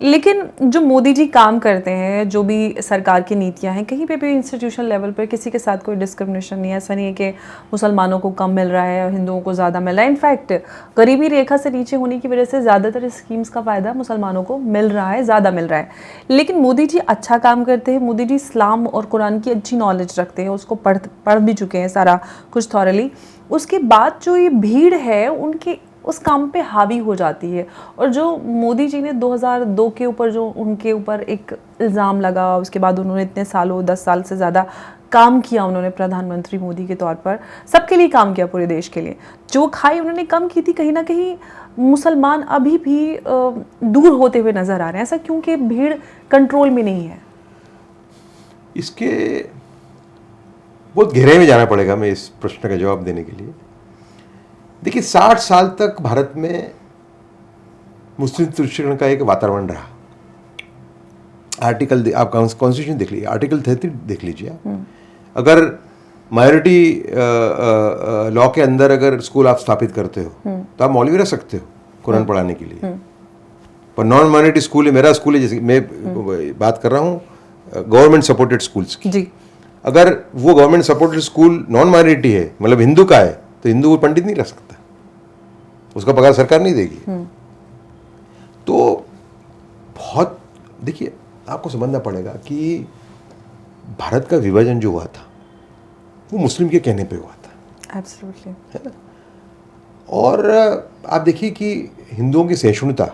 लेकिन जो मोदी जी काम करते हैं, जो भी सरकार की नीतियां हैं, कहीं पे भी इंस्टीट्यूशन लेवल पर किसी के साथ कोई डिस्क्रिमिनेशन नहीं है। ऐसा नहीं है कि मुसलमानों को कम मिल रहा है और हिंदुओं को ज़्यादा मिल रहा है। इनफैक्ट गरीबी रेखा से नीचे होने की वजह से ज़्यादातर स्कीम्स का फ़ायदा मुसलमानों को मिल रहा है, ज़्यादा मिल रहा है। लेकिन मोदी जी अच्छा काम करते हैं। मोदी जी इस्लाम और कुरान की अच्छी नॉलेज रखते हैं, उसको पढ़ भी चुके हैं सारा कुछ थॉरली। उसके बाद जो ये भीड़ है उनके उस काम पे हावी हो जाती है। और जो मोदी जी ने 2002 के ऊपर जो उनके ऊपर एक इल्ज़ाम लगा, उसके बाद उन्होंने इतने सालों 10 साल से ज़्यादा काम किया, उन्होंने प्रधानमंत्री मोदी के तौर पर सबके लिए काम किया, पूरे देश के लिए। जो खाई उन्होंने कम की थी, कहीं ना कहीं मुसलमान अभी भी दूर होते हुए नज़र आ रहे हैं। ऐसा क्योंकि भीड़ कंट्रोल में नहीं है। इसके बहुत गहराई में जाना पड़ेगा मैं इस प्रश्न का जवाब देने के लिए। देखिए 60 साल तक भारत में मुस्लिम तुष्टिकरण का एक वातावरण रहा। आर्टिकल आप कॉन्स्टिट्यूशन देख लीजिए, आर्टिकल 33 देख लीजिए आप। अगर माइनॉरिटी लॉ के अंदर अगर स्कूल आप स्थापित करते हो तो आप मौलवी रख सकते हो कुरान पढ़ाने के लिए, पर नॉन माइनॉरिटी स्कूल है, मेरा स्कूल है, जैसे मैं बात कर रहा हूँ गवर्नमेंट सपोर्टेड स्कूल्स की जी। अगर वो government supported school non minority है, मतलब हिंदू का है, तो हिंदू को पंडित नहीं रख सकता, उसका पगार सरकार नहीं देगी। तो बहुत देखिए, आपको समझना पड़ेगा कि भारत का विभाजन जो हुआ था वो मुस्लिम के कहने पे हुआ था। एब्सोल्युटली, है ना। और आप देखिए कि हिंदुओं की सहिष्णुता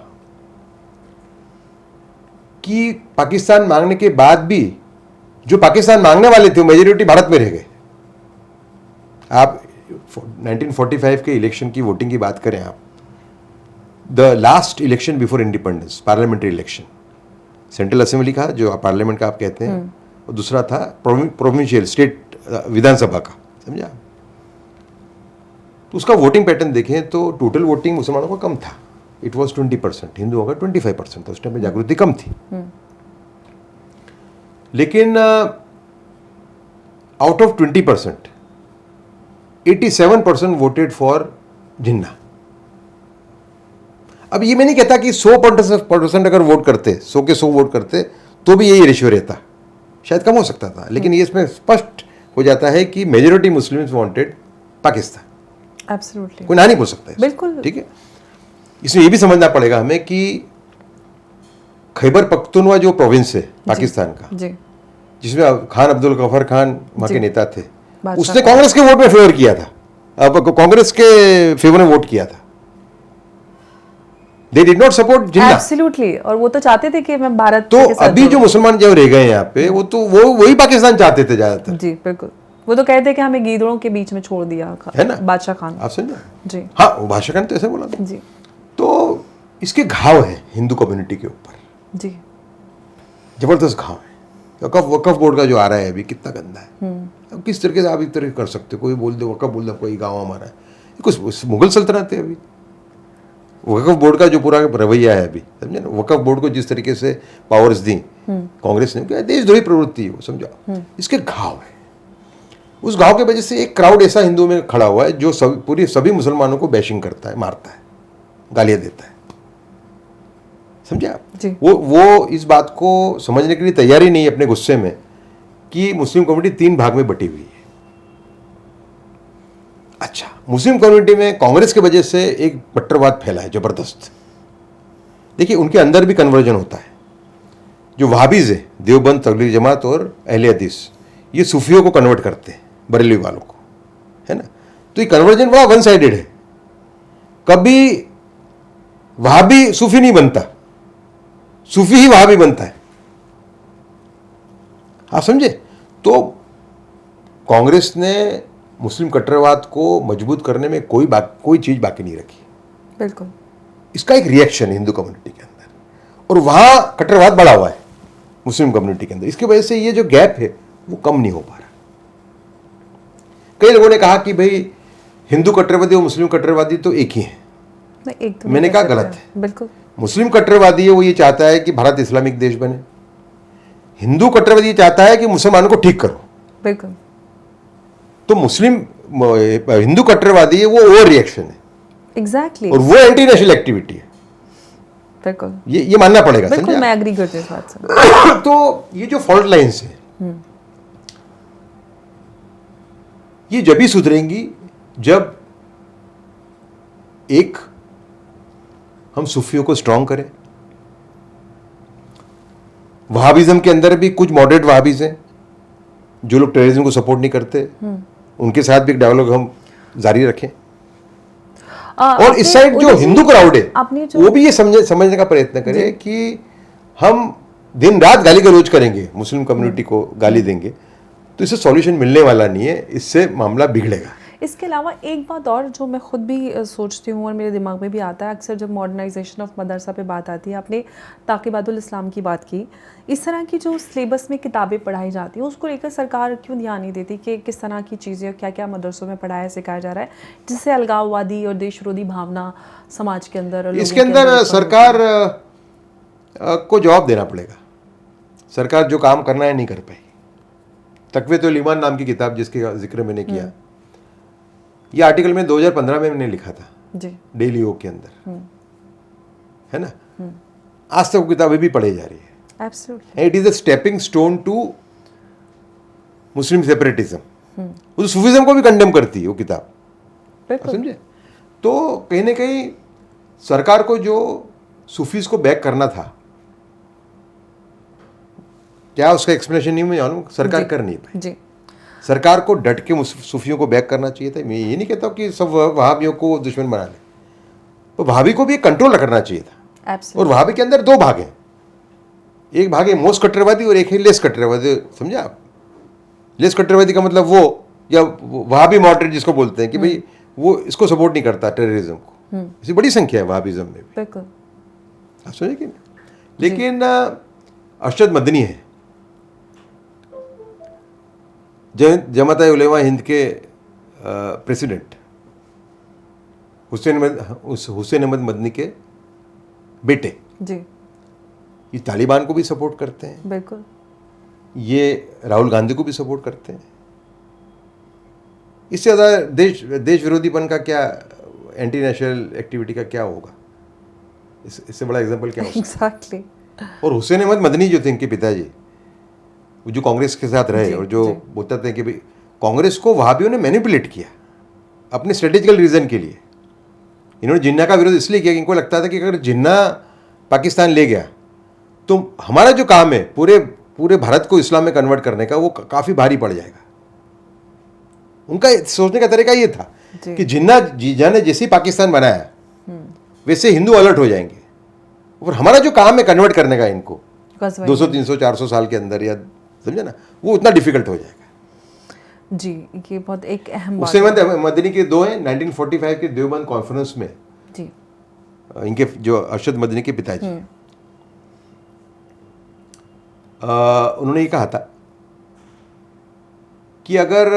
कि पाकिस्तान मांगने के बाद भी जो पाकिस्तान मांगने वाले थे वो मेजोरिटी भारत में रह गए। आप 1945 के इलेक्शन की वोटिंग की बात करें, आप the last election before independence, parliamentary election, central assembly का जो पार्लियामेंट का आप कहते हैं, और दूसरा था प्रोविंशियल स्टेट विधानसभा का, समझा। तो उसका वोटिंग पैटर्न देखें तो टोटल वोटिंग मुसलमानों का कम था, इट वॉज 20%, हिंदुओं का 25% था। उस टाइम में जागृति कम थी। लेकिन आउट ऑफ 20% 87% वोटेड फॉर जिन्ना। अब ये मैं नहीं कहता कि 100% अगर वोट करते, 100 के 100 वोट करते तो भी यही रेशियो रहता, शायद कम हो सकता था। लेकिन ये इसमें स्पष्ट हो जाता है कि majority Muslims wanted Pakistan. Absolutely, कोई ना नहीं बोल सकता है, बिल्कुल। ठीक है। इसमें ये भी समझना पड़ेगा हमें कि खैबर पख्तूनवा जो प्रोविंस है पाकिस्तान का, जी, जिसमें खान अब्दुल गफर खान वहाँ जी। के नेता थे, बादशाह उसने खान। कांग्रेस के वोट में फेवर किया था, अब कांग्रेस के फेवर में वोट किया था। They did not support Jinnah. Absolutely, और वो तो चाहते थे कि मैं भारत तो के साथ अभी जो जुड़ूं। मुसलमान जो रह गए यहाँ पे, वो तो वही पाकिस्तान चाहते थे ज्यादातर, जी बिल्कुल, वो तो कहते कि हमें गीदड़ों के बीच में छोड़ दिया है ना, बादशाह खान। आप समझे। जी हाँ, वो बादशाह खान तो ऐसे बोला था। जी तो इसके घाव है हिंदू कम्युनिटी के ऊपर, जी, जबरदस्त घाव है। वक्फ बोर्ड का जो आ रहा है अभी, कितना गंदा है। अब किस तरीके से आप एक तरह कर सकते हो, कोई बोल दे वक्फ बोल दे कोई गाँव हमारा है, कुछ मुगल सल्तनत है अभी। वक्फ बोर्ड का जो पूरा रवैया है अभी, समझे ना, वक्फ बोर्ड को जिस तरीके से पावर्स दी कांग्रेस ने, देशद्रोही प्रवृत्ति है वो, समझो। इसके घाव है। उस घाव की वजह से एक क्राउड ऐसा हिंदू में खड़ा हुआ है जो सभी मुसलमानों को बैशिंग करता है, मारता है, गालियां देता है, समझे आप। जी। वो इस बात को समझने के लिए तैयारी नहीं है अपने गुस्से में कि मुस्लिम कम्युनिटी 3 भाग में बटी हुई है। अच्छा, मुस्लिम कम्युनिटी में कांग्रेस की वजह से एक कट्टरवाद फैला है जबरदस्त। देखिए, उनके अंदर भी कन्वर्जन होता है। जो वहाबीज है, देवबंद, तबलीग जमात और अहले हदीस, ये सूफियों को कन्वर्ट करते हैं, बरेलवी वालों को, है ना। तो ये कन्वर्जन बड़ा वन साइडेड है। कभी वहाबी सूफी नहीं बनता, सूफी ही वहाबी बनता है, आप समझे। तो कांग्रेस ने मुस्लिम कट्टरवाद को मजबूत करने में कोई चीज बाकी नहीं रखी, बिल्कुल। इसका एक रिएक्शन है हिंदू कम्युनिटी के अंदर, और वहां कट्टरवाद बढ़ा हुआ है मुस्लिम कम्युनिटी के अंदर। इसकी वजह से ये जो गैप है वो कम नहीं हो पा रहा। कई लोगों ने कहा कि भाई हिंदू कट्टरवादी और मुस्लिम कट्टरवादी तो एक ही है। नहीं, एक तो मैंने नहीं कहा कह सकते गलत हैं। बिल्कुल मुस्लिम कट्टरवादी है वो ये चाहता है कि भारत इस्लामिक देश बने। हिंदू कट्टरवादी ये चाहता है कि मुसलमानों को ठीक करो। बिल्कुल, तो हिंदू कट्टरवादी है वो ओवर रिएक्शन है, एग्जैक्टली, और वो एंटी नेशनल एक्टिविटी है। बिल्कुल ये मानना पड़ेगा, बिल्कुल, समझे मैं आप? एग्री करती हूँ इस बात से। तो ये जो फॉल्ट लाइन्स है, ये जब ही सुधरेंगी जब एक हम सूफियों को स्ट्रांग करें। वहाबिज्म के अंदर भी कुछ मॉडरेट वहाबीज हैं जो लोग टेररिज्म को सपोर्ट नहीं करते, उनके साथ भी एक डायलॉग हम जारी रखें। और इस साइड जो हिंदू क्राउड है वो भी ये समझने का प्रयत्न करे कि हम दिन रात गाली गलौज करेंगे, मुस्लिम कम्युनिटी को गाली देंगे, तो इससे सॉल्यूशन मिलने वाला नहीं है, इससे मामला बिगड़ेगा। इसके अलावा एक बात और जो मैं खुद भी सोचती हूँ और मेरे दिमाग में भी आता है, अक्सर जब मॉडर्नाइजेशन ऑफ मदरसा पे बात आती है, आपने ताक़िबातुल इस्लाम की बात की, इस तरह की जो सिलेबस में किताबें पढ़ाई जाती हैं उसको लेकर सरकार क्यों ध्यान नहीं देती कि किस तरह की चीज़ें और क्या क्या मदरसों में पढ़ाया सिखाया जा रहा है, जिससे अलगाववादी और देश विरोधी भावना समाज के अंदर और इसके अंदर सरकार को जवाब देना पड़ेगा। सरकार जो काम करना है नहीं कर पाई। तक़वियतुल ईमान नाम की किताब जिसके जिक्र मैंने किया, ये आर्टिकल में 2015 में मैंने लिखा था जी, डेली योग के अंदर, है ना। आज तक वो किताब अभी भी पढ़ी जा रही है। Absolutely, it is a stepping stone to Muslim separatism. वो सूफिज्म को भी कंडेम करती है वो किताब, बिल्कुल, समझे। तो कहीं ना कहीं सरकार को जो सूफीज को बैक करना था, क्या उसका एक्सप्लेनेशन नहीं मैं जानूँ, सरकार कर नहीं पाई। जी, सरकार को डट के सूफियों को बैक करना चाहिए था। मैं ये नहीं कहता कि सब वहाबियों को दुश्मन बना ले, तो वहाबी को भी एक कंट्रोल करना चाहिए था। और वहाबी के अंदर 2 भाग हैं, एक भाग है मोस्ट कट्टरवादी और एक है लेस कट्टरवादी, समझे आप। लेस कट्टरवादी का मतलब वो, या वहाबी मॉडरेट जिसको बोलते हैं कि भाई वो इसको सपोर्ट नहीं करता टेररिज्म को। ऐसी बड़ी संख्या है वहाबिज्म में भी, बिल्कुल, आप समझे कि नहीं। लेकिन अरशद मदनी है जमात उलेमा हिंद के प्रेसिडेंट, हुसैन अहमद मदनी के बेटे, जी, ये तालिबान को भी सपोर्ट करते हैं, बिल्कुल, ये राहुल गांधी को भी सपोर्ट करते हैं। इससे ज़्यादा देश विरोधीपन का क्या, एंटी नेशनल एक्टिविटी का क्या होगा, इससे बड़ा एग्जांपल क्या हो सकता है। एग्जैक्टली, और हुसैन अहमद मदनी जो थे इनके पिताजी, वो जो कांग्रेस के साथ रहे जी, और जो जी, बोलते थे कि भाई कांग्रेस को वहाबियों ने मैनिपुलेट किया अपने स्ट्रेटेजिकल रीज़न के लिए इन्होंने जिन्ना का विरोध इसलिए किया कि इनको लगता था कि अगर जिन्ना पाकिस्तान ले गया तो हमारा जो काम है पूरे पूरे भारत को इस्लाम में कन्वर्ट करने का वो काफ़ी भारी पड़ जाएगा। उनका सोचने का तरीका ये था कि जिन्ना ने जैसे ही पाकिस्तान बनाया वैसे हिंदू अलर्ट हो जाएंगे और हमारा जो काम है कन्वर्ट करने का इनको 200 300 400 साल के अंदर, या समझे ना, वो उतना डिफिकल्ट हो जाएगा। जी, ये बहुत एक अहम बात उससे मदनी के दो हैं 1945 के देवबंद कॉन्फ्रेंस में जी, इनके जो अरशद मदनी के पिताजी उन्होंने ये कहा था कि अगर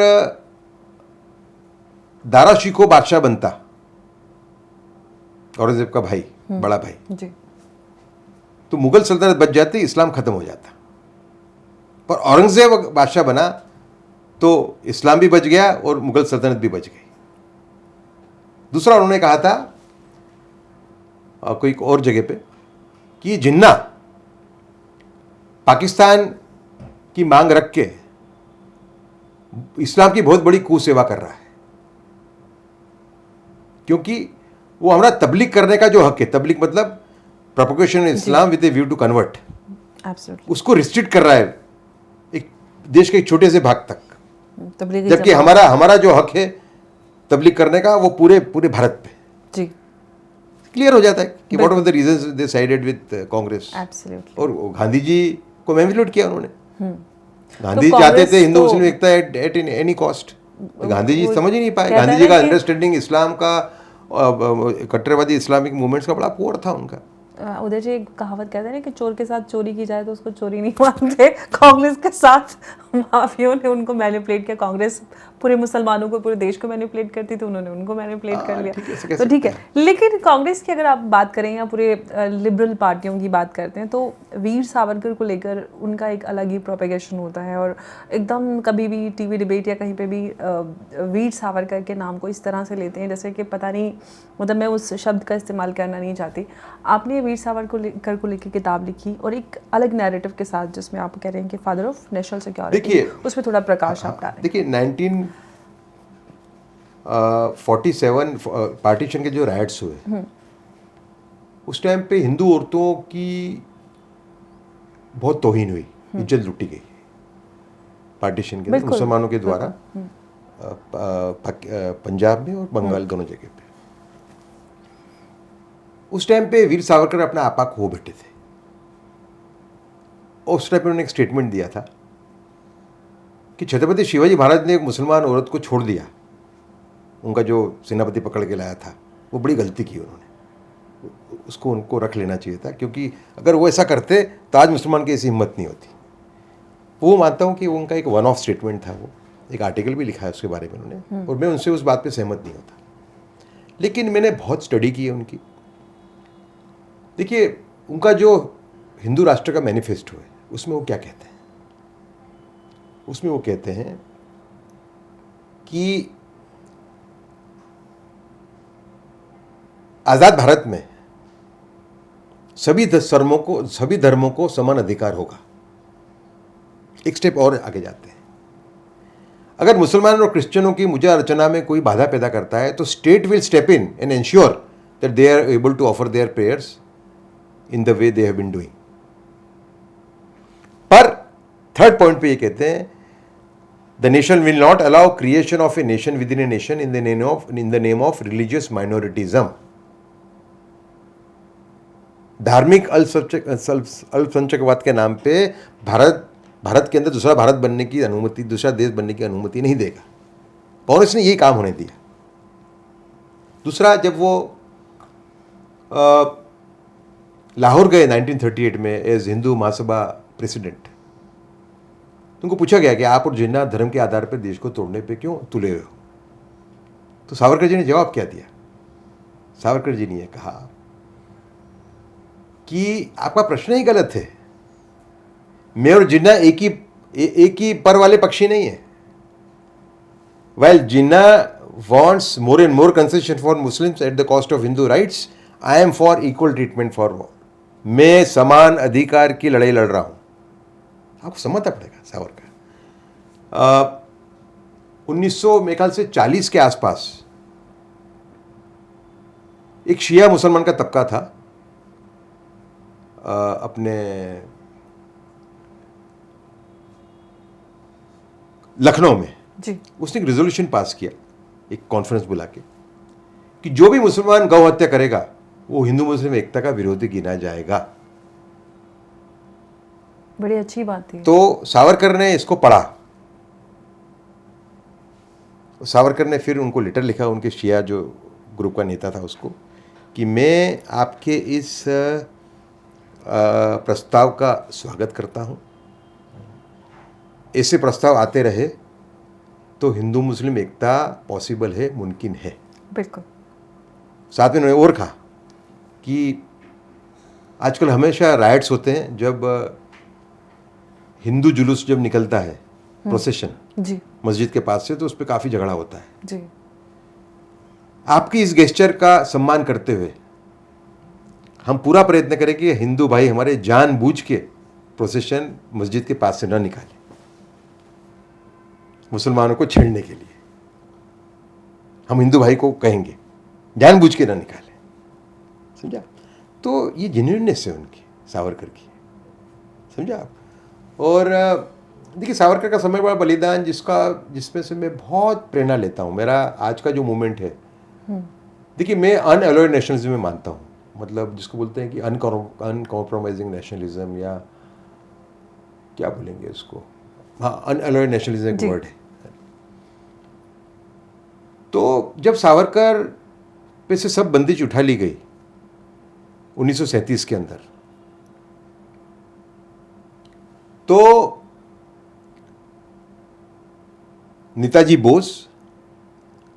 दारा शिकोह बादशाह बनता, औरंगजेब का भाई, बड़ा भाई जी, तो मुगल सल्तनत बच जाती, इस्लाम खत्म हो जाता। पर औरंगजेब बादशाह बना तो इस्लाम भी बच गया और मुगल सल्तनत भी बच गई। दूसरा उन्होंने कहा था कोई और जगह पे कि जिन्ना पाकिस्तान की मांग रख के इस्लाम की बहुत बड़ी कुसेवा कर रहा है, क्योंकि वो हमारा तबलीग करने का जो हक है, तबलीग मतलब propagation Islam with a view to convert, उसको रिस्ट्रिक्ट कर रहा है एक देश के एक छोटे से भाग तक, जबकि हमारा जो हक है तबलीग करने का वो पूरे पूरे भारत पे जी क्लियर हो जाता है कि what were the reasons they sided with Congress. और गांधी जी को मैनिपुलेट किया उन्होंने। गांधी चाहते थे हिंदू मुस्लिम एकता at any cost, Gandhi ji समझ ही नहीं पाए। गांधी जी का अंडरस्टैंडिंग इस्लाम का, कट्टरवादी इस्लामिक मूवमेंट्स का बड़ा पुअर था उनका। उदय जी एक कहावत कहते हैं ना कि चोर के साथ चोरी की जाए तो उसको चोरी नहीं मानते। कांग्रेस के साथ माफियों ने उनको मैनिपुलेट किया। कांग्रेस पूरे मुसलमानों को, पूरे देश को मैनिपुलेट करती थी, उन्होंने उनको मैनिपुलेट कर लिया। तो ठीक है, लेकिन कांग्रेस की अगर आप बात करें या पूरे लिबरल पार्टियों की बात करते हैं तो वीर सावरकर को लेकर उनका एक अलग ही प्रोपेगेशन होता है और एकदम कभी भी टीवी डिबेट या कहीं पे भी वीर सावरकर के नाम को इस तरह से लेते हैं जैसे कि पता नहीं, मतलब मैं उस शब्द का इस्तेमाल करना नहीं चाहती। आपने वीर सावरकर को लेकर किताब लिखी और एक अलग नैरेटिव के साथ जिसमें आप कह रहे हैं कि फादर ऑफ नेशनल सिक्योरिटी, उसमें थोड़ा प्रकाश आप डालें। देखिए 1947 पार्टीशन के जो राइट्स हुए उस टाइम पे हिंदू औरतों की बहुत तौहीन हुई, इज्जत लूटी गई पार्टीशन के मुसलमानों के द्वारा पंजाब में और बंगाल दोनों जगह पे। उस टाइम पे वीर सावरकर अपना आपा खो बैठे थे और उस टाइम पे उन्होंने एक स्टेटमेंट दिया था कि छत्रपति शिवाजी महाराज ने एक मुसलमान औरत को छोड़ दिया, उनका जो सेनापति पकड़ के लाया था, वो बड़ी गलती की उन्होंने, उसको उनको रख लेना चाहिए था, क्योंकि अगर वो ऐसा करते तो आज मुसलमान की ऐसी हिम्मत नहीं होती। वो मानता हूँ कि वो उनका एक वन ऑफ स्टेटमेंट था, वो एक आर्टिकल भी लिखा है उसके बारे में उन्होंने, और मैं उनसे उस बात पे सहमत नहीं होता। लेकिन मैंने बहुत स्टडी की है उनकी। देखिए उनका जो हिंदू राष्ट्र का मैनिफेस्टो है उसमें वो क्या कहते हैं, उसमें वो कहते हैं कि आज़ाद भारत में सभी धर्मों को समान अधिकार होगा। एक स्टेप और आगे जाते हैं, अगर मुसलमानों और क्रिश्चियनों की पूजा अर्चना में कोई बाधा पैदा करता है तो state will step in and ensure that they are able to offer their prayers in the way they have been doing. पर थर्ड पॉइंट पे ये कहते हैं the nation will not allow creation of a nation within a nation in the name of religious minoritism. धार्मिक अल्पसंख्यकवाद के नाम पे भारत के अंदर दूसरा भारत बनने की अनुमति, दूसरा देश बनने की अनुमति नहीं देगा। कांग्रेस ने यही काम होने दिया। दूसरा, जब वो लाहौर गए 1938 में एज हिंदू महासभा प्रेसिडेंट, उनको पूछा गया कि आप और जिन्ना धर्म के आधार पर देश को तोड़ने पे क्यों तुले हुए हो, तो सावरकर जी ने जवाब क्या दिया? सावरकर जी ने कहा कि आपका प्रश्न ही गलत है, मैं और जिन्ना एक ही पर वाले पक्षी नहीं है। While Jinnah wants more and more concession for Muslims at the cost of Hindu rights, I am for equal treatment for all. मैं समान अधिकार की लड़ाई लड़ रहा हूँ। आपको समझना पड़ेगा सावरकर 1900 मेरे ख्याल से 40 के आसपास एक शिया मुसलमान का तबका था अपने लखनऊ में जी। उसने एक रेजोल्यूशन पास किया, एक कॉन्फ्रेंस बुला के, कि जो भी मुसलमान गौ हत्या करेगा वो हिंदू मुस्लिम एकता का विरोधी गिना जाएगा। बड़ी अच्छी बात है। तो सावरकर ने इसको पढ़ा। सावरकर ने फिर उनको लेटर लिखा, उनके शिया जो ग्रुप का नेता था उसको, कि मैं आपके इस प्रस्ताव का स्वागत करता हूँ। ऐसे प्रस्ताव आते रहे तो हिंदू मुस्लिम एकता पॉसिबल है, मुमकिन है। बिल्कुल। साथ में उन्होंने और कहा कि आजकल हमेशा राइट्स होते हैं, जब हिंदू जुलूस जब निकलता है, प्रोसेशन जी। मस्जिद के पास से, तो उस पर काफ़ी झगड़ा होता है। जी। आपकी इस गेस्चर का सम्मान करते हुए हम पूरा प्रयत्न करें कि हिंदू भाई हमारे जानबूझ के प्रोसेशन मस्जिद के पास से न निकालें, मुसलमानों को छेड़ने के लिए। हम हिंदू भाई को कहेंगे जानबूझ के ना निकालें, समझा? तो ये जेन्युइननेस है उनकी, सावरकर की, समझा आप? और देखिए, सावरकर का समय बड़ा बलिदान जिसमें से मैं बहुत प्रेरणा लेता हूँ। मेरा आज का जो मूवमेंट है, देखिए, मैं अनअलॉयड नेशनलिज्म में मानता हूँ, मतलब जिसको बोलते हैं कि अनकॉम्प्रोमाइजिंग नेशनलिज्म, या क्या बोलेंगे उसको, हाँ, अनअलॉयड नेशनलिज्म एक वर्ड है। तो जब सावरकर पे से सब बंदिश उठा ली गई 1937 के अंदर, तो नेताजी बोस,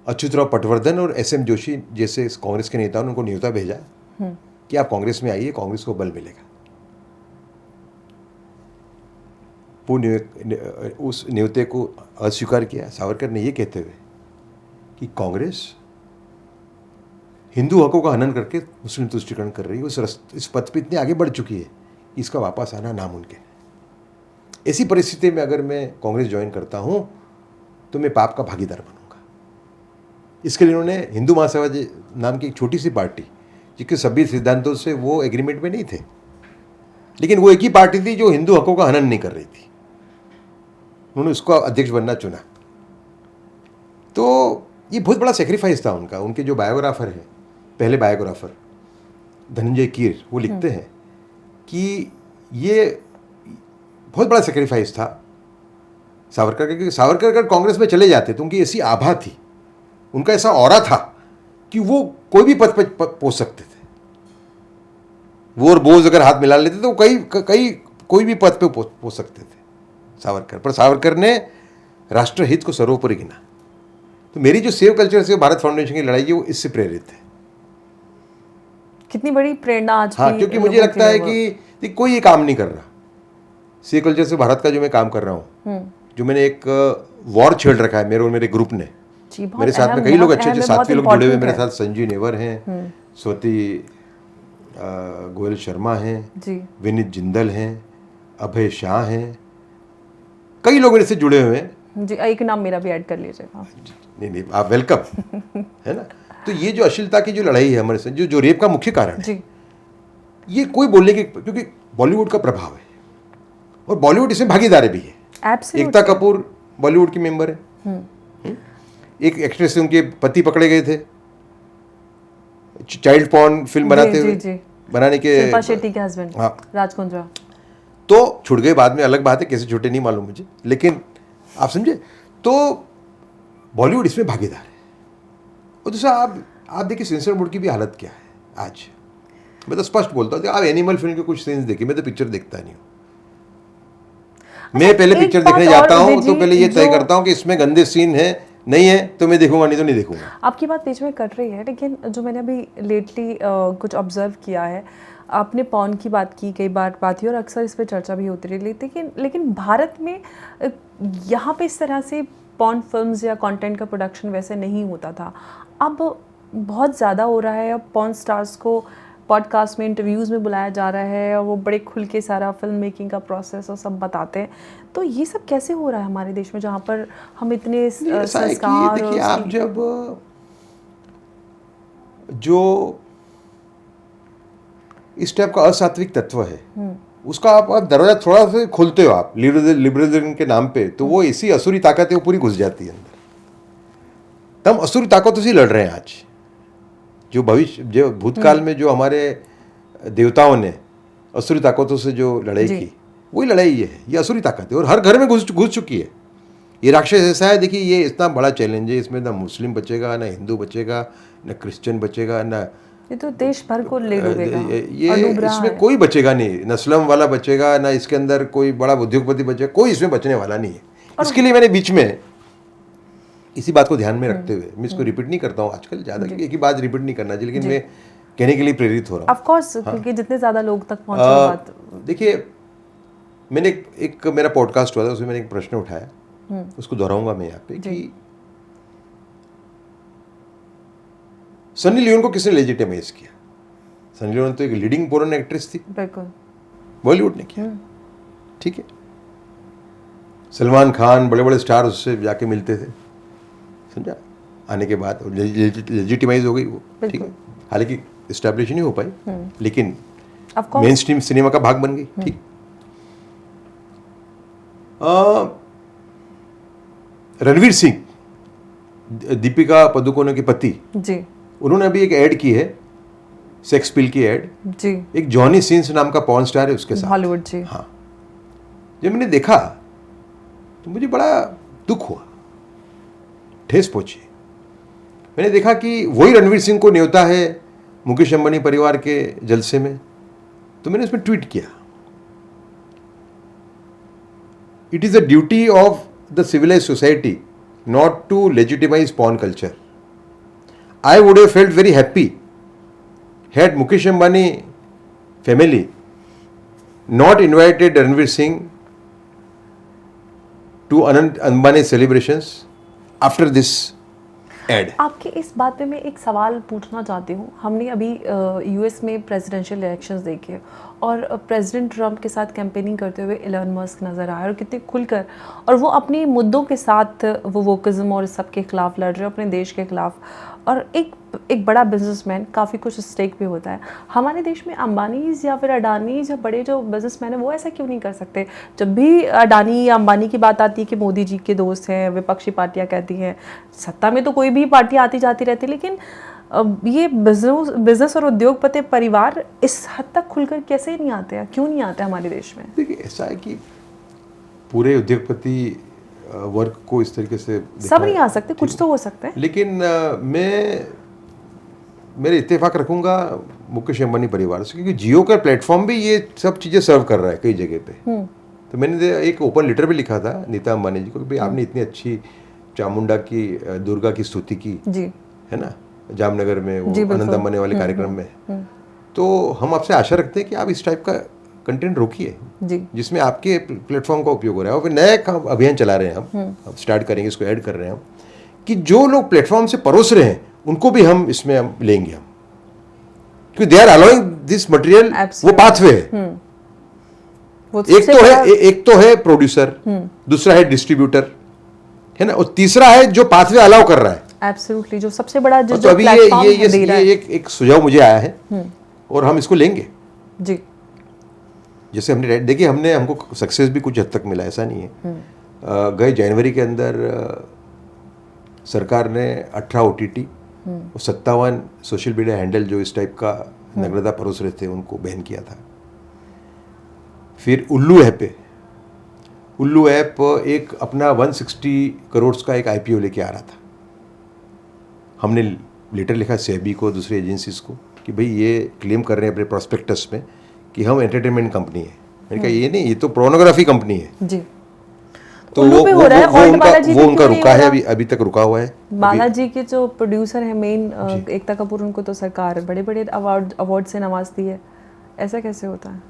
अच्युतराव पटवर्धन और एसएम जोशी जैसे कांग्रेस के नेताओं ने उनको न्योता भेजा कि आप कांग्रेस में आइए, कांग्रेस को बल मिलेगा। वो उस न्योते को अस्वीकार किया सावरकर ने, ये कहते हुए कि कांग्रेस हिंदू हकों का हनन करके मुस्लिम तुष्टीकरण कर रही है, इस पथ पे इतनी आगे बढ़ चुकी है कि इसका वापस आना नामुमकिन है। ऐसी परिस्थिति में अगर मैं कांग्रेस ज्वाइन करता हूं तो मैं पाप का भागीदार बनूंगा। इसके लिए उन्होंने हिंदू महासभा नाम की एक छोटी सी पार्टी, जिसके सभी सिद्धांतों से वो एग्रीमेंट में नहीं थे, लेकिन वो एक ही पार्टी थी जो हिंदू हकों का हनन नहीं कर रही थी, उन्होंने उसका अध्यक्ष बनना चुना। तो ये बहुत बड़ा सेक्रीफाइस था उनका। उनके जो बायोग्राफर हैं, पहले बायोग्राफर धनंजय कीर, वो लिखते हैं कि ये बहुत बड़ा सेक्रीफाइस था सावरकर का, क्योंकि सावरकर अगर कांग्रेस में चले जाते तो उनकी ऐसी आभा थी, उनका ऐसा ऑरा था कि वो कोई भी पद पर पहुंच सकते थे। वो और बोस अगर हाथ मिला लेते तो कोई भी पद पे पहुंच सकते थे सावरकर। पर सावरकर ने राष्ट्रहित को सर्वोपरि गिना। तो मेरी जो सेव कल्चर से भारत फाउंडेशन की लड़ाई है, वो इससे प्रेरित है। कितनी बड़ी प्रेरणा आज हाँ, क्योंकि मुझे लगता है कि कोई ये काम नहीं कर रहा। सेव कल्चर से भारत का जो मैं काम कर रहा हूँ, जो मैंने एक वॉर छेड़ रखा है मेरे और मेरे ग्रुप ने, मेरे साथ में कई लोग अच्छे साथी लोग जुड़े हुए मेरे साथ। संजीव नेवर हैं, स्वती गोयल शर्मा हैं, विनीत जिंदल हैं, अभय शाह हैं, कई लोग मेरे से जुड़े हुए हैं जी। एक नाम मेरा भी ऐड कर लीजिएगा। नहीं, आप वेलकम है ना। तो ये जो अश्लीलता की जो लड़ाई है हमारे साथ, जो रेप का मुख्य कारण है, ये कोई बोलने की, क्योंकि बॉलीवुड का प्रभाव है और बॉलीवुड इसमें भागीदार भी है। एकता कपूर बॉलीवुड की मेंबर है। एक एक्ट्रेस से उनके पति पकड़े गए थे चाइल्ड पॉर्न फिल्म बनाने के, शिल्पा शेट्टी के हस्बैंड, हाँ, राज कुंद्रा। तो छुट गए बाद में, अलग बात है, कैसे छूटे नहीं मालूम मुझे, लेकिन आप समझे। तो बॉलीवुड इसमें भागीदार है। और दूसरा, आप देखिए सेंसर बोर्ड की भी हालत क्या है आज। मैं तो स्पष्ट बोलता हूँ, आप एनिमल फिल्म के कुछ सीन्स देखिए, मैं तो पिक्चर देखता नहीं हूँ। मैं पहले पिक्चर देखने जाता हूँ तो पहले ये तय करता हूँ कि इसमें गंदे सीन है, नहीं है तो मैं देखूंगा, नहीं तो नहीं देखूंगा। आपकी बात बीच में कट रही है, लेकिन जो मैंने अभी लेटली कुछ ऑब्जर्व किया है, आपने पॉर्न की बात की, कई बार बात हुई और अक्सर इस पर चर्चा भी होती रही, लेकिन भारत में यहाँ पे इस तरह से पॉर्न फिल्म्स या कंटेंट का प्रोडक्शन वैसे नहीं होता था। अब बहुत ज़्यादा हो रहा है। अब पॉर्न स्टार्स को पॉडकास्ट में, इंटरव्यूज़ में बुलाया जा रहा है और वो बड़े खुल के सारा फिल्म मेकिंग का प्रोसेस और सब बताते हैं। तो ये सब कैसे हो रहा है हमारे देश में, जहाँ पर हम इतने संस्कार, देखिए, आप जब जो इस टाइप का असात्विक तत्व है, उसका आप दरवाजा थोड़ा सा खोलते हो आप लिबरलिज्म के नाम पे, तो वो ऐसी असुरी ताकत है वो पूरी घुस जाती है अंदर। तब असुरी ताकतों से लड़ रहे हैं आज। जो भविष्य, जो भूतकाल में जो हमारे देवताओं ने असुरी ताकतों से जो लड़ाई की, वही लड़ाई ये है। ये असुरी ताकत है और हर घर में घुस चुकी है। ये राक्षस ऐसा है, देखिए ये इतना बड़ा चैलेंज है, इसमें ना मुस्लिम बचेगा, ना हिंदू बचेगा, ना क्रिश्चियन बचेगा, ना ये तो देश भर को ले डूबेगा। ये इसमें कोई बचेगा नहीं, न स्लम वाला बचेगा, ना इसके अंदर कोई बड़ा उद्योगपति बचेगा, कोई इसमें बचने वाला नहीं है। इसके लिए मैंने बीच में इसी बात को ध्यान में रखते हुए, मैं इसको रिपीट नहीं करता हूँ आजकल ज़्यादा, क्योंकि एक ही बात रिपीट नहीं करना चाहिए, लेकिन मैं कहने के लिए प्रेरित हो रहा हूँ। ऑफ कोर्स, क्योंकि जितने ज़्यादा लोग तक पहुँचे बात। देखिए, मैंने एक मेरा पॉडकास्ट हुआ था, उसमें मैंने एक प्रश्न उठाया, उसको दोहराऊंगा मैं यहाँ पे कि सनी लियोन को किसने लेजिटिमाइज किया? सनी लियोन तो एक लीडिंग पोर्न एक्ट्रेस थी, बिल्कुल, बॉलीवुड ने किया, ठीक है। सलमान खान, बड़े बड़े स्टार उससे जाके मिलते थे, समझा, आने के बाद लेजिटिमाइज हो गई वो, ठीक है। हालांकि एस्टैब्लिश नहीं हो पाई, लेकिन मेन स्ट्रीम सिनेमा का भाग बन गई, ठीक। रणवीर सिंह, दीपिका पादुकोण के पति जी, उन्होंने अभी एक ऐड की है, सेक्स पिल की ऐड जी, एक जॉनी सीन्स नाम का पॉर्न स्टार है उसके साथ, हॉलीवुड जी। हाँ, जब मैंने देखा तो मुझे बड़ा दुख हुआ, ठेस पहुंची। मैंने देखा कि वही रणवीर सिंह को न्योता है मुकेश अंबानी परिवार के जलसे में, तो मैंने उसमें ट्वीट किया, it is the duty of the civilized society not to legitimize porn culture. I would have felt very happy had Mukesh Ambani family not invited Ranveer Singh to Anand Ambani celebrations after this ad. आपके इस बात पे मैं एक सवाल पूछना चाहती हूँ। हमने अभी यूएस में प्रेसिडेंशियल इलेक्शंस देखे और प्रेसिडेंट ट्रम्प के साथ कैंपेनिंग करते हुए इलॉन मस्क नज़र आए और कितने खुलकर, और वो अपने मुद्दों के साथ वो वोकिज्म और सबके खिलाफ लड़ रहे हैं, अपने देश के खिलाफ। और एक बड़ा बिजनेसमैन, काफ़ी कुछ स्टेक भी होता है। हमारे देश में अंबानीज या फिर अडानीज या बड़े जो बिजनेसमैन हैं वो ऐसा क्यों नहीं कर सकते? जब भी अडानी या अंबानी की बात आती है कि मोदी जी के दोस्त हैं, विपक्षी पार्टियां कहती हैं, सत्ता में तो कोई भी पार्टी आती जाती रहती, लेकिन ये बिजनेस और उद्योगपति परिवार इस हद तक खुलकर कैसे नहीं आते हैं? क्यों नहीं आते हमारे देश में? देखिए, ऐसा है कि पूरे उद्योगपति वर्ग को इस तरीके से सब नहीं आ सकते, कुछ तो हो सकते हैं। लेकिन मैं मेरे इत्तेफाक रखूंगा मुकेश अंबानी परिवार से, क्योंकि जियो का प्लेटफॉर्म भी ये सब चीज़ें सर्व कर रहा है कई जगह पे। तो मैंने एक ओपन लेटर भी लिखा था नीता अंबानी जी को कि भाई आपने इतनी अच्छी चामुंडा की, दुर्गा की स्तुति की जी, है ना, जामनगर में वो आनंद अंबानी वाले कार्यक्रम में, तो हम आपसे आशा रखते हैं कि आप इस टाइप का कंटेंट रोकिए जिसमें आपके प्लेटफॉर्म का उपयोग हो रहा है। और फिर नया अभियान चला रहे हैं हम स्टार्ट करेंगे, इसको ऐड कर रहे हैं हम, कि जो लोग प्लेटफॉर्म से परोस रहे हैं उनको भी हम इसमें हम लेंगे, हम, क्योंकि they are allowing this material, वो पाथवे है। एक तो है प्रोड्यूसर, दूसरा है डिस्ट्रीब्यूटर, है ना, और तीसरा है जो पाथवे अलाउ कर रहा है। एब्सोल्युटली, जो सबसे बड़ा जो तो अभी ये एक सुझाव मुझे आया है और हम इसको लेंगे जी। जैसे हमने देखिए, हमको सक्सेस भी कुछ हद तक मिला, ऐसा नहीं है। गए जनवरी के अंदर सरकार ने 18 OTT और 57 सोशल मीडिया हैंडल जो इस टाइप का नग्नता परोस रहे थे उनको बैन किया था। फिर उल्लू ऐप एक अपना 160 करोड़ का एक IPO लेके आ रहा था। हमने लेटर लिखा सेबी को, दूसरी एजेंसीज को, कि भाई ये क्लेम कर रहे हैं अपने प्रोस्पेक्टस में कि हम एंटरटेनमेंट कंपनी है। मैंने कहा ये नहीं, ये तो पोर्नोग्राफी कंपनी है जी। तो वो उनका रुका है, अभी तक रुका हुआ है। बालाजी के जो प्रोड्यूसर है मेन, एकता कपूर, उनको तो सरकार बड़े बड़े अवार्ड से नवाजती है, ऐसा कैसे होता है?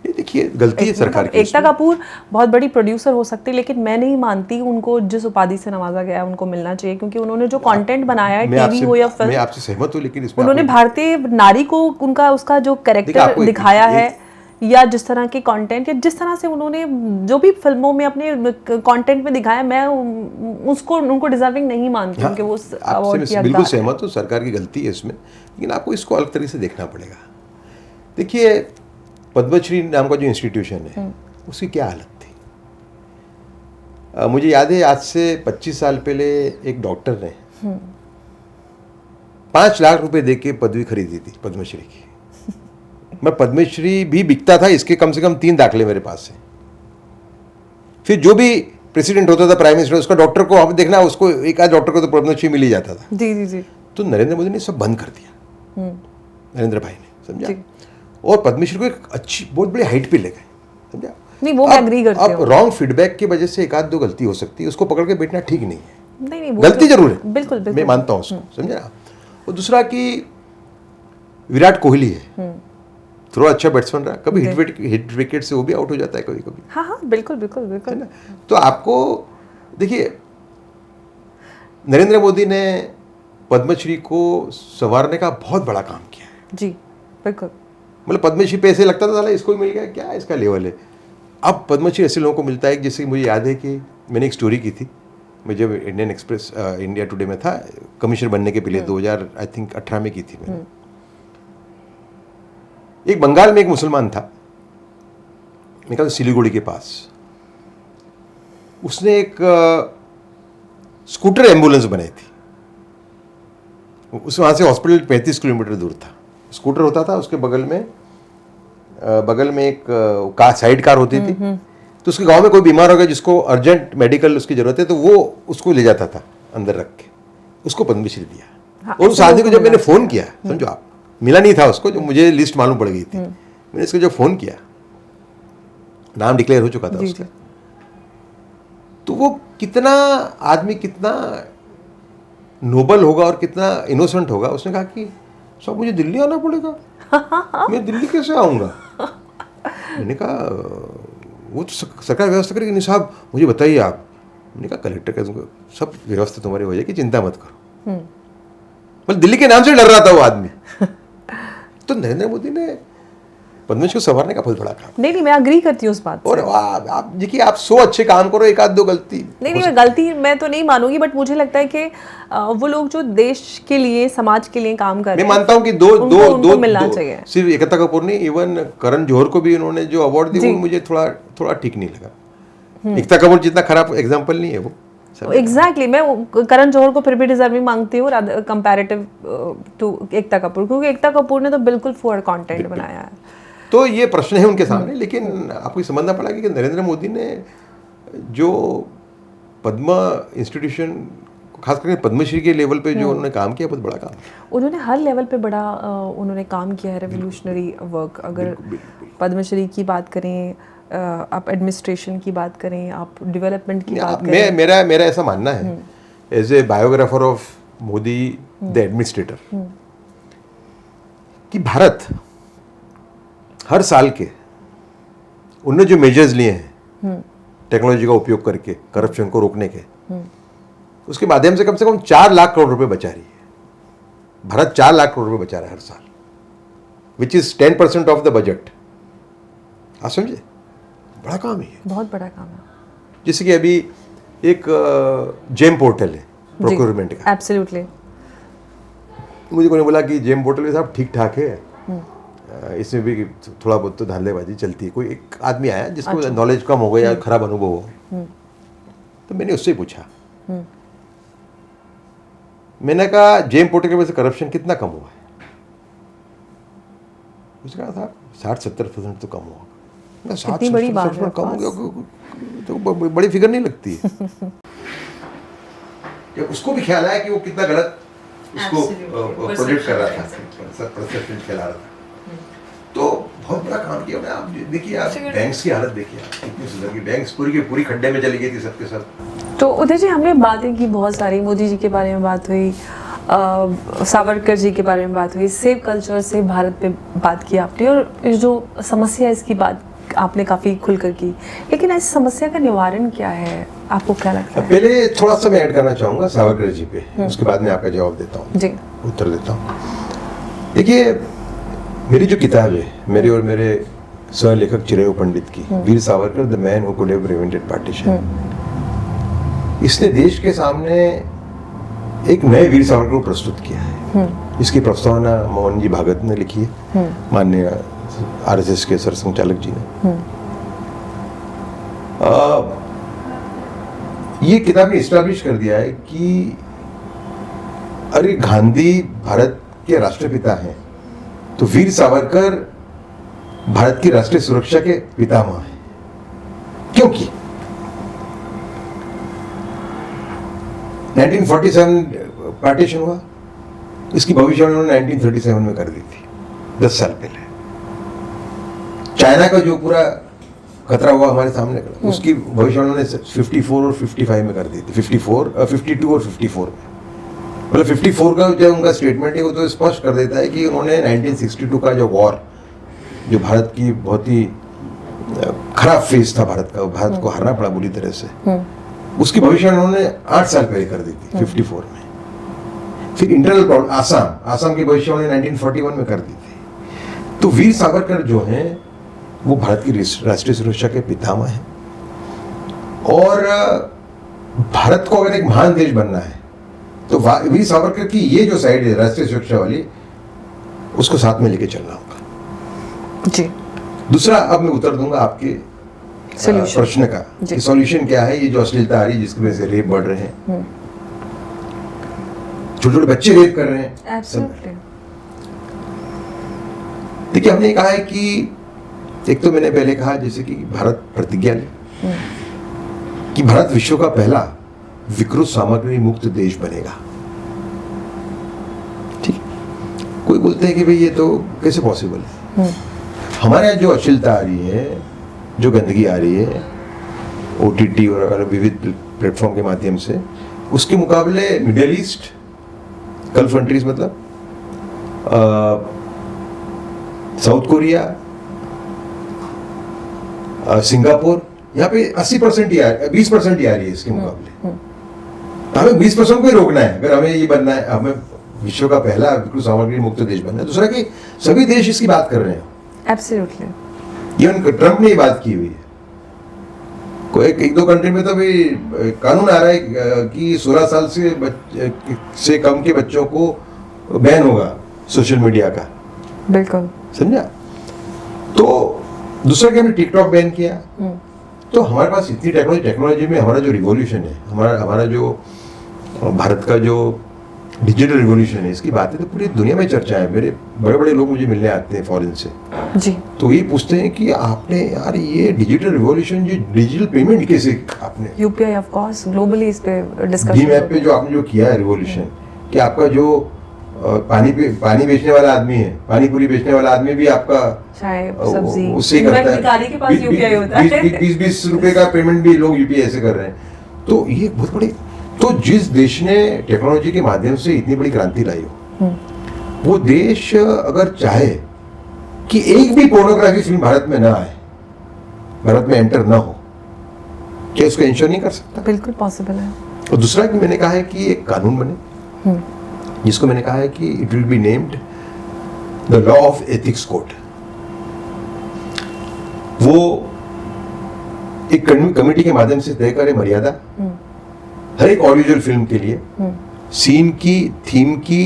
ये देखिए, गलती है सरकार की। एकता कपूर बहुत बड़ी प्रोड्यूसर हो सकती है, लेकिन मैं नहीं मानती उनको जिस उपाधि से नवाजा गया उनको मिलना चाहिए, क्योंकि उन्होंने जो कंटेंट बनाया है, टीवी हो या फिल्म, मैं आपसे सहमत हूँ, लेकिन इसमें उन्होंने भारतीय नारी को उसका जो कैरेक्टर दिखाया है, या जिस तरह के कंटेंट, या जिस तरह से उन्होंने जो भी फिल्मों में अपने कंटेंट में दिखाया, मैं उनको डिजर्विंग नहीं मानती हूं कि वो अवार्ड की। बिल्कुल सहमत हूँ, सरकार की गलती है इसमें, लेकिन आपको इसको अलग तरीके से देखना पड़ेगा। देखिए, पद्मश्री नाम का जो इंस्टीट्यूशन है उसकी क्या हालत थी। मुझे याद है, आज से 25 साल पहले एक डॉक्टर ने 5 लाख रुपए दे के पदवी खरीदी थी पद्मश्री की। मैं पद्मश्री भी बिकता था, इसके कम से कम 3 दाखले मेरे पास है। फिर जो भी प्रेसिडेंट होता था, प्राइम मिनिस्टर, उसका डॉक्टर को आप देखना, उसको एक आध डॉक्टर को तो पद्मश्री मिल ही जाता था। जी जी जी। तो नरेंद्र मोदी ने सब बंद कर दिया, नरेंद्र भाई ने, समझा। और पद्मश्री को एक अच्छी बहुत बड़ी हाइट पे ले गए, समझा। नहीं, वो मैं एग्री करती हूँ। अब रॉन्ग फीडबैक की वजह से एक आध दो गलती हो सकती है, उसको पकड़ के बैठना ठीक नहीं है। नहीं, गलती जरूर है, बिल्कुल मैं मानता हूँ उसको, समझे ना। और दूसरा कि विराट कोहली है, थोड़ा अच्छा बैट्समैन रहा, कभी हिट विकेट से वो भी आउट हो जाता है कभी कभी। हाँ हाँ, बिल्कुल बिल्कुल बिल्कुल, है ना। तो आपको देखिए, नरेंद्र मोदी ने पद्मश्री को संवारने का बहुत बड़ा काम किया है। जी बिल्कुल। मतलब पद्मश्री पे ऐसे लगता था साला इसको ही मिल गया, क्या इसका लेवल है। अब पद्मश्री ऐसे लोगों को मिलता है, जैसे मुझे याद है कि मैंने एक स्टोरी की थी, मैं जब इंडियन एक्सप्रेस इंडिया टुडे में था कमिश्नर बनने के पहले, 2018 में की थी मैंने। एक बंगाल में एक मुसलमान था, मैं कहता सिलीगुड़ी के पास, उसने एक स्कूटर एम्बुलेंस बनाई थी। उस वहाँ से हॉस्पिटल 35 किलोमीटर दूर था। स्कूटर होता था, उसके बगल में एक साइड कार होती थी। तो उसके गांव में कोई बीमार हो गया जिसको अर्जेंट मेडिकल उसकी जरूरत है, तो वो उसको ले जाता था अंदर रख के, उसको पद्मश्री दिया। हाँ, और उस आदमी को जब मैंने फ़ोन किया, समझो आप, मिला नहीं था उसको, जो मुझे लिस्ट मालूम पड़ गई थी, मैंने इसको जब फ़ोन किया, नाम डिक्लेयर हो चुका था उसका, तो वो कितना आदमी कितना नोबल होगा और कितना इनोसेंट होगा। उसने कहा कि सब मुझे दिल्ली आना पड़ेगा, मैं दिल्ली कैसे आऊँगा। मैंने कहा वो तो सरकार व्यवस्था करेगी। नहीं साहब, मुझे बताइए आप। मैंने कहा कलेक्टर का सब व्यवस्था तुम्हारी हो जाएगी, चिंता मत करो। मतलब दिल्ली के नाम से डर रहा था वो आदमी। तो नरेंद्र मोदी ने पद्मश्री को संवारने का बहुत बड़ा काम। नहीं, मैं अग्री करती हूँ उस बात से। और आप देखिए, आप 100 अच्छे काम करो, एक आध दो गलती नहीं, मैं गलती मैं तो नहीं मानूंगी, बट मुझे लगता है कि वो लोग जो देश के लिए, समाज के लिए काम कर रहे हैं, मैं मानता हूँ कि दो मिलना चाहिए। सिर्फ एकता कपूर नहीं, इवन करण जौहर को भी उन्होंने जो अवार्ड दिया, वो मुझे थोड़ा ठीक नहीं लगा। एकता कपूर जितना खराब एग्जाम्पल नहीं है वो। एग्जैक्टली, मैं करण जौहर को फिर भी डिजर्विंग मांगती हूँ कंपैरेटिव टू एकता कपूर, क्योंकि एकता कपूर ने तो बिल्कुल फॉर कंटेंट बनाया है। तो ये प्रश्न है उनके सामने, लेकिन आपको समझना पड़ा कि नरेंद्र मोदी ने जो पद्मा इंस्टीट्यूशन, खास करके पद्मश्री के लेवल पे जो उन्होंने काम किया, बहुत बड़ा काम किया। उन्होंने हर लेवल पे बड़ा उन्होंने काम किया है, रेवोल्यूशनरी वर्क। अगर पद्मश्री की बात करें, आप एडमिनिस्ट्रेशन की बात करें, आप डेवलपमेंट की बात करें, मेरा ऐसा मानना है, as a biographer of Modi the administrator, कि भारत हर साल के उन्होंने जो मेजर्स लिए हैं टेक्नोलॉजी का उपयोग करके करप्शन को रोकने के, उसके माध्यम से कम 4 लाख करोड़ रुपए बचा रही है। भारत 4 लाख करोड़ रुपए बचा रहा है हर साल, which is 10% of the budget. आप समझे, बड़ा काम है, बहुत बड़ा काम है। जैसे कि अभी एक जेम पोर्टल है प्रोक्योरमेंट का। एब्सोल्युटली। मुझे कोई ने बोला कि जेम पोर्टल में साहब ठीक ठाक है, इसमें भी थोड़ा बहुत तो धांधलेबाजी चलती है। कोई एक आदमी आया जिसको नॉलेज कम हो गया या खराब अनुभव हो, तो मैंने उससे पूछा, मैंने कहा जेम पोर्टल की वजह से करप्शन कितना कम हुआ है। उसने कहा था 60-70% तो कम हुआ। 60-70% कम हो गया तो बड़ी फिगर नहीं लगती है। उसको भी ख्याल आया कि वो कितना गलत उसको प्रोजेक्ट कर रहा था, परसेप्शन फैला रहा था। तो बहुत बड़ा काम किया। आप देखिए, आप बैंक्स की हालत देखिए, कितनी सुधर गई। बैंक्स पूरी की पूरी खड्डे में चली गई थी सबके सब। तो उदय जी, हमने बातें की बहुत सारी, मोदी जी के बारे में बात हुई, सावरकर जी के बारे में बात हुई, सेव कल्चर से भारत पे बात की आपने, और जो समस्या है इसकी बात आपने काफ़ी खुलकर की। लेकिन इस समस्या का निवारण क्या है, आपको क्या लगता है? पहले थोड़ा सा मैं ऐड करना चाहूँगा सावरकर जी पे, उसके बाद में आपका जवाब देता हूँ, जी उत्तर देता हूँ। देखिए, मेरी जो किताब है, मेरे और मेरे सह लेखक चिरैयो पंडित की, Veer Savarkar the man who could have prevented partition, इसने देश के सामने एक नए वीर सावरकर को प्रस्तुत किया है। इसकी प्रस्तावना मोहन जी भागवत ने लिखी है, माननीय आरएसएस के सरसंघचालक जी ने। ये किताब ने इस्टेब्लिश कर दिया है कि अरे गांधी भारत के राष्ट्रपिता हैं, तो वीर सावरकर भारत की राष्ट्रीय सुरक्षा के पितामह हैं। क्योंकि 1947 पार्टीशन हुआ, इसकी भविष्यवाणी उन्होंने 1937 में कर दी थी, 10 साल पहले। चाइना का जो पूरा खतरा हुआ हमारे सामने, उसकी भविष्यवाणी उन्होंने 54 और 55 में कर दी थी, 52 और 54 में। मतलब 54 का जो उनका स्टेटमेंट है वो तो स्पष्ट कर देता है कि उन्होंने 1962 का जो वॉर, जो भारत की बहुत ही खराब फेज था भारत का, भारत को हारना पड़ा बुरी तरह से, उसकी भविष्यवाणी उन्होंने 8 साल पहले कर दी थी, 54 में। फिर इंटरनल प्रॉब्लम आसाम की भविष्यवाणी 1941 में कर दी थी। तो वीर सावरकर जो हैं वो भारत की राष्ट्रीय सुरक्षा के पितामह हैं, और भारत को अगर एक महान देश बनना है तो वीर सावरकर की ये जो साइड है राष्ट्रीय सुरक्षा वाली, उसको साथ में लेके चलना होगा जी। दूसरा, अब मैं उत्तर दूंगा आपके प्रश्न का कि सॉल्यूशन क्या है। ये जो अश्लीलता आ रही है जिसकी वजह से रेप बढ़ रहे हैं, छोटे छोटे बच्चे रेप कर रहे हैं, देखिए हमने कहा है कि एक तो मैंने पहले कहा जैसे कि भारत प्रतिज्ञा ले कि भारत विश्व का पहला विकृत सामग्री मुक्त देश बनेगा। ठीक, कोई बोलते हैं कि भाई ये तो कैसे पॉसिबल है। हमारे यहाँ जो अश्लीलता आ रही है, जो गंदगी आ रही है OTT और विविध प्लेटफॉर्म के माध्यम से, उसके मुकाबले मिडिल ईस्ट, गल्फ कंट्रीज मतलब साउथ कोरिया, सिंगापुर, यहाँ पे 80% ही 20% ही आ रही है इसके मुकाबले। तो हमें 20% को ही रोकना है अगर हमें ये बनना है, हमें विश्व का पहला विकृत सामग्री मुक्त देश बनना है। दूसरा कि सभी देश इसकी बात कर रहे हैं। एब्सोल्युटली, इवन ट्रम्प ने ये बात की हुई है। कोई एक दो कंट्री में तो भी कानून आ रहा है कि 16 साल से कम के बच्चों को बैन होगा सोशल मीडिया का। बिल्कुल, समझा। तो दूसरा कि हमने टिकटॉक बैन किया, तो हमारे पास इतनी टेक्नोलॉजी में हमारा जो रिवॉल्यूशन है, हमारा जो भारत का जो डिजिटल रिवॉल्यूशन है, इसकी बातें तो पूरी दुनिया में चर्चा है। मेरे बड़े बड़े लोग मुझे मिलने आते हैं फॉरेन से जी, तो ये पूछते हैं कि आपने यार ये डिजिटल रिवॉल्यूशन, जो डिजिटल पेमेंट कैसे आपने, यूपीआई ऑफ कोर्स ग्लोबली इस पे डिस्कशन, भीम ऐप पे जो आपने जो किया है रिवॉल्यूशन, कि आपका जो पानी बेचने वाला आदमी है, पानी पूरी बेचने वाला आदमी भी आपका चाय सब्जी उससे करता है, 20 रुपए का पेमेंट भी लोग यूपीआई ऐसे कर रहे हैं। तो ये बहुत बड़ी, तो जिस देश ने टेक्नोलॉजी के माध्यम से इतनी बड़ी क्रांति लाई हो, वो देश अगर चाहे कि एक भी पोर्नोग्राफी फिल्म भारत में ना आए, भारत में एंटर ना हो, क्या इसको इंश्योर नहीं कर सकता? बिल्कुल पॉसिबल है। और दूसरा कि मैंने कहा है कि एक कानून बने जिसको मैंने कहा है कि it will be named the law of ethics code. वो एक कमेटी के माध्यम से तय करे मर्यादा हर एक ऑडियोविजुअल फिल्म के लिए, सीन की, थीम की,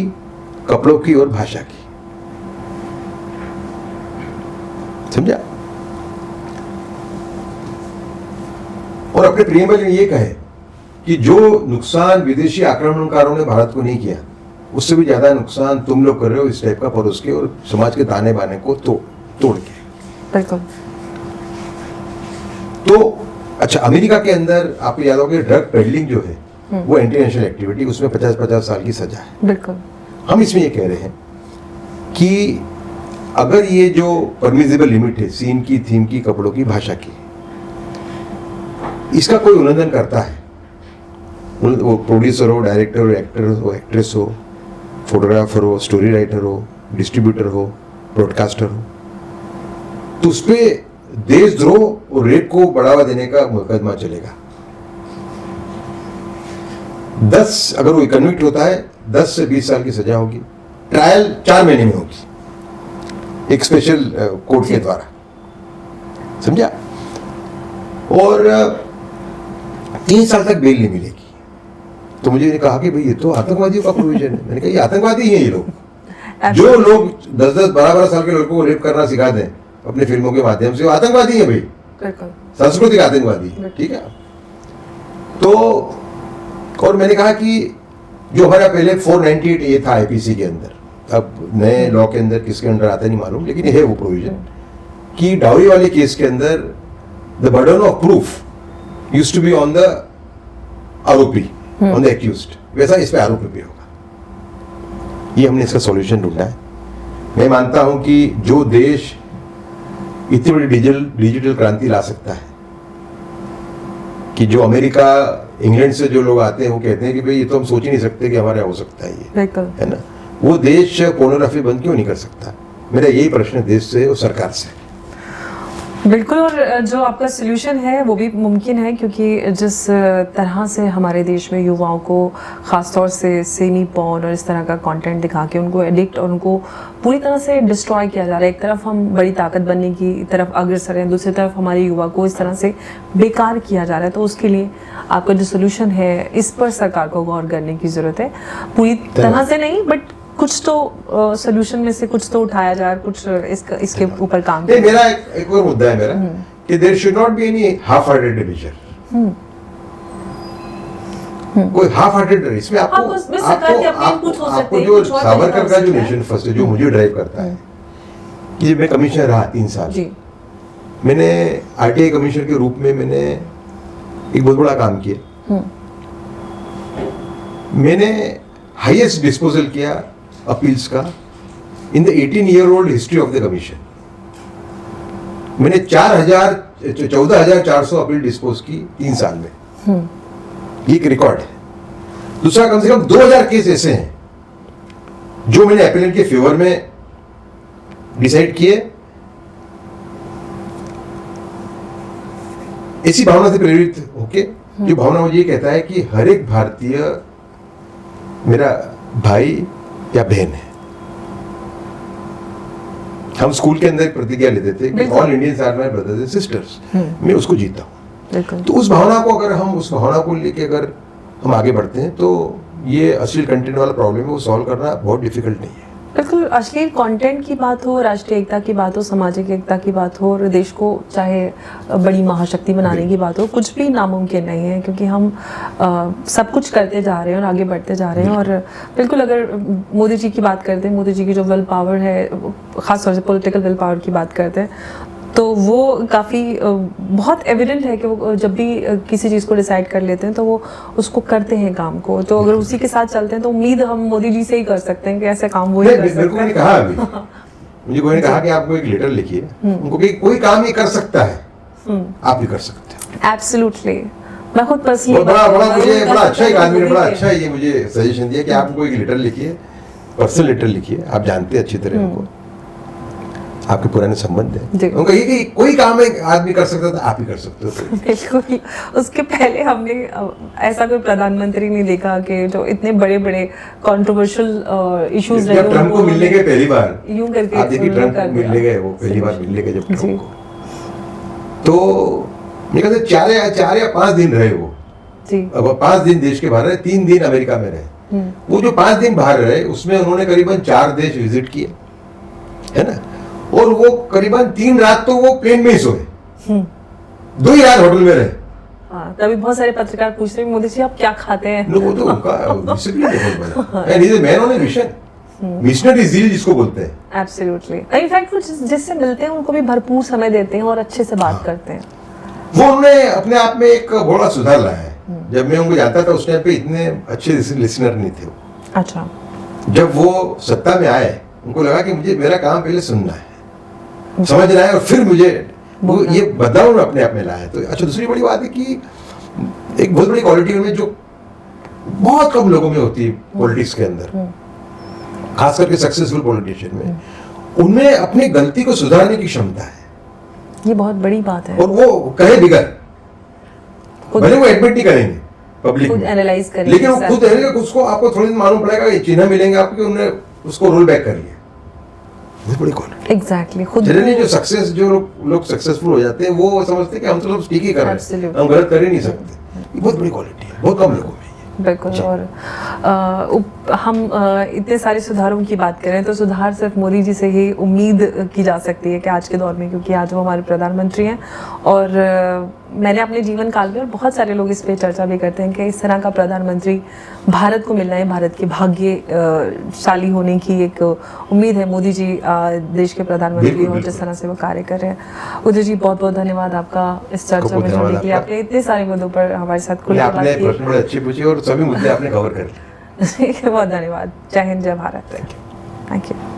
कपड़ों की और भाषा की। समझा? और अपने प्रियम्बल में ये कहे कि जो नुकसान विदेशी आक्रमणकारों ने भारत को नहीं किया, उससे भी ज्यादा नुकसान तुम लोग कर रहे हो इस टाइप का परोस के और समाज के ताने बाने को तोड़ के। बिल्कुल। तो अच्छा, अमेरिका के अंदर आपको याद होगा ड्रग पेडलिंग जो है वो एंटी नेशनल एक्टिविटी, उसमें 50-50 साल की सजा है। बिल्कुल। हम इसमें ये कह रहे हैं कि अगर ये जो परमिजिबल लिमिट है सीन की, थीम की, कपड़ों की, भाषा की, इसका कोई उल्लंघन करता है, वो प्रोड्यूसर हो, डायरेक्टर हो, एक्टर हो, एक्ट्रेस हो, फोटोग्राफर हो, स्टोरी राइटर हो, डिस्ट्रीब्यूटर हो, ब्रॉडकास्टर हो, तो उस पर देशद्रोह और रेप को बढ़ावा देने का मुकदमा चलेगा। 10 अगर वो कन्विक्ट होता है 10 से 20 साल की सजा होगी। ट्रायल 4 महीने में होगी एक स्पेशल कोर्ट के द्वारा। समझा? और 3 साल तक बेल नहीं मिलेगी। तो मुझे कहा कि भाई ये तो आतंकवादियों का प्रोविजन है। मैंने कहा ये आतंकवादी ही है ये लोग। जो लोग 10-10, 12-12 साल के लड़कों को रेप करना सिखा दें अपने फिल्मों के माध्यम से, वो आतंकवादी है भाई, बिल्कुल सांस्कृतिक आतंकवादी है, ठीक है। तो और मैंने कहा कि जो हमारा पहले 498A था आईपीसी के अंदर, अब नए लॉ के अंदर किसके अंडर आता है नहीं मालूम, लेकिन है वो प्रोविजन कि डाउरी वाले केस के अंदर the burden of proof used to be on the आरोपी, ऑन द एक्यूज्ड, वैसा इस पे आरोपी भी होगा। ये हमने इसका सॉल्यूशन ढूंढा है। मैं मानता हूं कि जो देश इतनी बड़ी डिजिटल क्रांति ला सकता है, कि जो अमेरिका इंग्लैंड से जो लोग आते हैं वो कहते हैं कि भाई ये तो हम सोच ही नहीं सकते कि हमारे यहाँ हो सकता है ये, है ना, वो देश पोर्नोग्राफी बंद क्यों नहीं कर सकता? मेरा यही प्रश्न है देश से और सरकार से। बिल्कुल, और जो आपका सोल्यूशन है वो भी मुमकिन है, क्योंकि जिस तरह से हमारे देश में युवाओं को ख़ास तौर से सेमी पॉर्न और इस तरह का कंटेंट दिखा के उनको एडिक्ट और उनको पूरी तरह से डिस्ट्रॉय किया जा रहा है। एक तरफ हम बड़ी ताकत बनने की तरफ अग्रसर हैं, दूसरी तरफ हमारे युवा को इस तरह से बेकार किया जा रहा है। तो उसके लिए आपका जो सोल्यूशन है, इस पर सरकार को गौर करने की ज़रूरत है। पूरी तरह से नहीं, बट कुछ तो सोल्यूशन में से कुछ तो उठाया जाए, कुछ इसके ऊपर काम किया। मेरा एक और मुद्दा है मेरा कि there should not be any half hearted measure, कोई हाफ हार्टेड इसमें आपको जो सावरकर का जो नेशन फर्स्ट है जो मुझे ड्राइव करता है, कि जब मैं कमिश्नर रहा 3 साल, मैंने आरटीआई कमिश्नर के रूप में मैंने एक बहुत बड़ा काम किया। मैंने हाईएस्ट डिस्पोजल किया अपील्स का in the 18-year-old history of the commission. मैंने 14,400 अपील डिस्पोज की 3 साल में, ये एक रिकॉर्ड है। दूसरा, कम से कम 2,000 केस ऐसे हैं जो मैंने अपीलेंट के फेवर में डिसाइड किए। ऐसी भावना से प्रेरित होके, जो भावना मुझे ये कहता है कि हर एक भारतीय मेरा भाई या बहन है। हम स्कूल के अंदर एक प्रतिज्ञा लेते थे कि all Indians are my brothers and sisters, मैं उसको जीता हूँ। तो उस भावना को अगर हम उस भावना को लेके अगर हम आगे बढ़ते हैं तो ये अश्लील कंटेंट वाला प्रॉब्लम है वो सॉल्व करना बहुत डिफिकल्ट नहीं है। बिल्कुल, अश्लील कंटेंट की बात हो, राष्ट्रीय एकता की बात हो, सामाजिक एकता की बात हो, और देश को चाहे बड़ी महाशक्ति बनाने की बात हो, कुछ भी नामुमकिन नहीं है, क्योंकि हम सब कुछ करते जा रहे हैं और आगे बढ़ते जा रहे हैं। और बिल्कुल, अगर मोदी जी की बात करते हैं, मोदी जी की जो विल पावर है, ख़ास तौर से पॉलिटिकल विल पावर की बात करते हैं, तो वो काफ़ी बहुत एविडेंट है कि वो जब भी किसी चीज़ को डिसाइड कर लेते हैं तो वो उसको करते हैं काम को। तो अगर उसी के साथ चलते हैं तो उम्मीद हम मोदी जी से ही कर सकते हैं कि ऐसे काम वो ही कर सकते हैं। मेरे को कहा अभी मुझे कोई ने कहा कि आपको एक लेटर लिखिए, उनको कि कोई काम ही कर सकता है, आप भी कर सकते हो। एब्सोल्युटली, मैं खुद पर्सनली बड़ा अच्छा एक आदमी ने बड़ा अच्छा ये मुझे सजेशन दिया कि आपको एक लेटर लिखिए, पर्सनल लेटर लिखिए, आप जानते हैं अच्छी तरह उनको, आपके पुराने संबंध है, उनका ये कि कोई काम एक आदमी कर सकता था, आप ही कर सकते हो। बिल्कुल, उसके पहले हमने ऐसा कोई प्रधानमंत्री नहीं देखा कि जो इतने बड़े बड़े कंट्रोवर्शियल इश्यूज रहे। जब ट्रम्प को मिलने गए पहली बार, यूं करके आप देखिए ट्रम्प को मिलने गए, वो पहली बार मिलने गए जब ट्रम्प को, तो मेरे ख्याल से 4 या 5 दिन रहे वो जी। अब 5 दिन देश के बाहर रहे, 3 दिन अमेरिका में रहे। वो जो 5 दिन बाहर रहे उसमें उन्होंने करीबन 4 देश विजिट किए, है ना, और वो करीबन 3 रात तो वो प्लेन में ही सोए, 2 ही रात होटल में रहे। हाँ, तभी बहुत सारे पत्रकार पूछ रहे हैं मोदी जी आप क्या खाते हैं। वो तो उनका डिसिप्लिन है बहुत बड़ा, and he is a man on a mission, missionary zeal जिसको बोलते हैं। एब्सोल्युटली, इनफैक्ट वो जिससे मिलते हैं उनको भी भरपूर समय देते हैं और अच्छे से बात करते हैं। वो उन्होंने अपने आप में एक बड़ा सुधार लाया है। जब मैं उनको जानता था उस टाइम पे इतने अच्छे लिसनर नहीं थे। अच्छा, जब वो सत्ता में आए उनको लगा कि मुझे मेरा काम पहले सुनना है, समझना है, और फिर मुझे वो ये बदलाव अपने आप में लाया। तो अच्छा, दूसरी बड़ी बात है कि एक बहुत बड़ी क्वालिटी उनमें जो बहुत कम लोगों में होती है पॉलिटिक्स के अंदर, खास करके सक्सेसफुल पॉलिटिशियन में, उनमें अपनी गलती को सुधारने की क्षमता है। ये बहुत बड़ी बात है। और वो कहे बिगर, भले वो एडमिट नहीं करेंगे पब्लिक खुद एनालाइज करेंगे, लेकिन वो खुद कहेंगे, उसको आपको थोड़ी दिन मालूम पड़ेगा, ये चिन्ह मिलेंगे आपको कि उन्होंने उसको रोल बैक कर लिया। बहुत बड़ी क्वालिटी। एग्जैक्टली, खुद जनरली जो सक्सेस जो लोग सक्सेसफुल हो जाते हैं वो समझते हैं कि हम तो सब ठीक ही कर रहे हैं, हम गलत कर ही नहीं सकते। ये बहुत बड़ी क्वालिटी है, बहुत कम लोगों में। बिल्कुल। और हम इतने सारे सुधारों की बात करें तो सुधार सिर्फ मोदी जी से ही उम्मीद की जा सकती है कि आज के दौर में, क्योंकि आज वो हमारे प्रधानमंत्री हैं। और मैंने अपने जीवन काल में, और बहुत सारे लोग इस पे चर्चा भी करते हैं कि इस तरह का प्रधानमंत्री भारत को मिलना है, भारत के भाग्यशाली होने की एक उम्मीद है। मोदी जी देश के प्रधानमंत्री और जिस तरह से वो कार्य कर रहे हैं। उदय जी, बहुत बहुत धन्यवाद आपका इस चर्चा में जुड़ने के लिए। आपने इतने सारे मुद्दों पर हमारे साथ खुल के बात की। प्रश्न बड़े अच्छे पूछे और सभी मुद्दे आपने कवर कर लिए। बहुत धन्यवाद। जय हिंद, जय Bharat. Thank you. Thank you.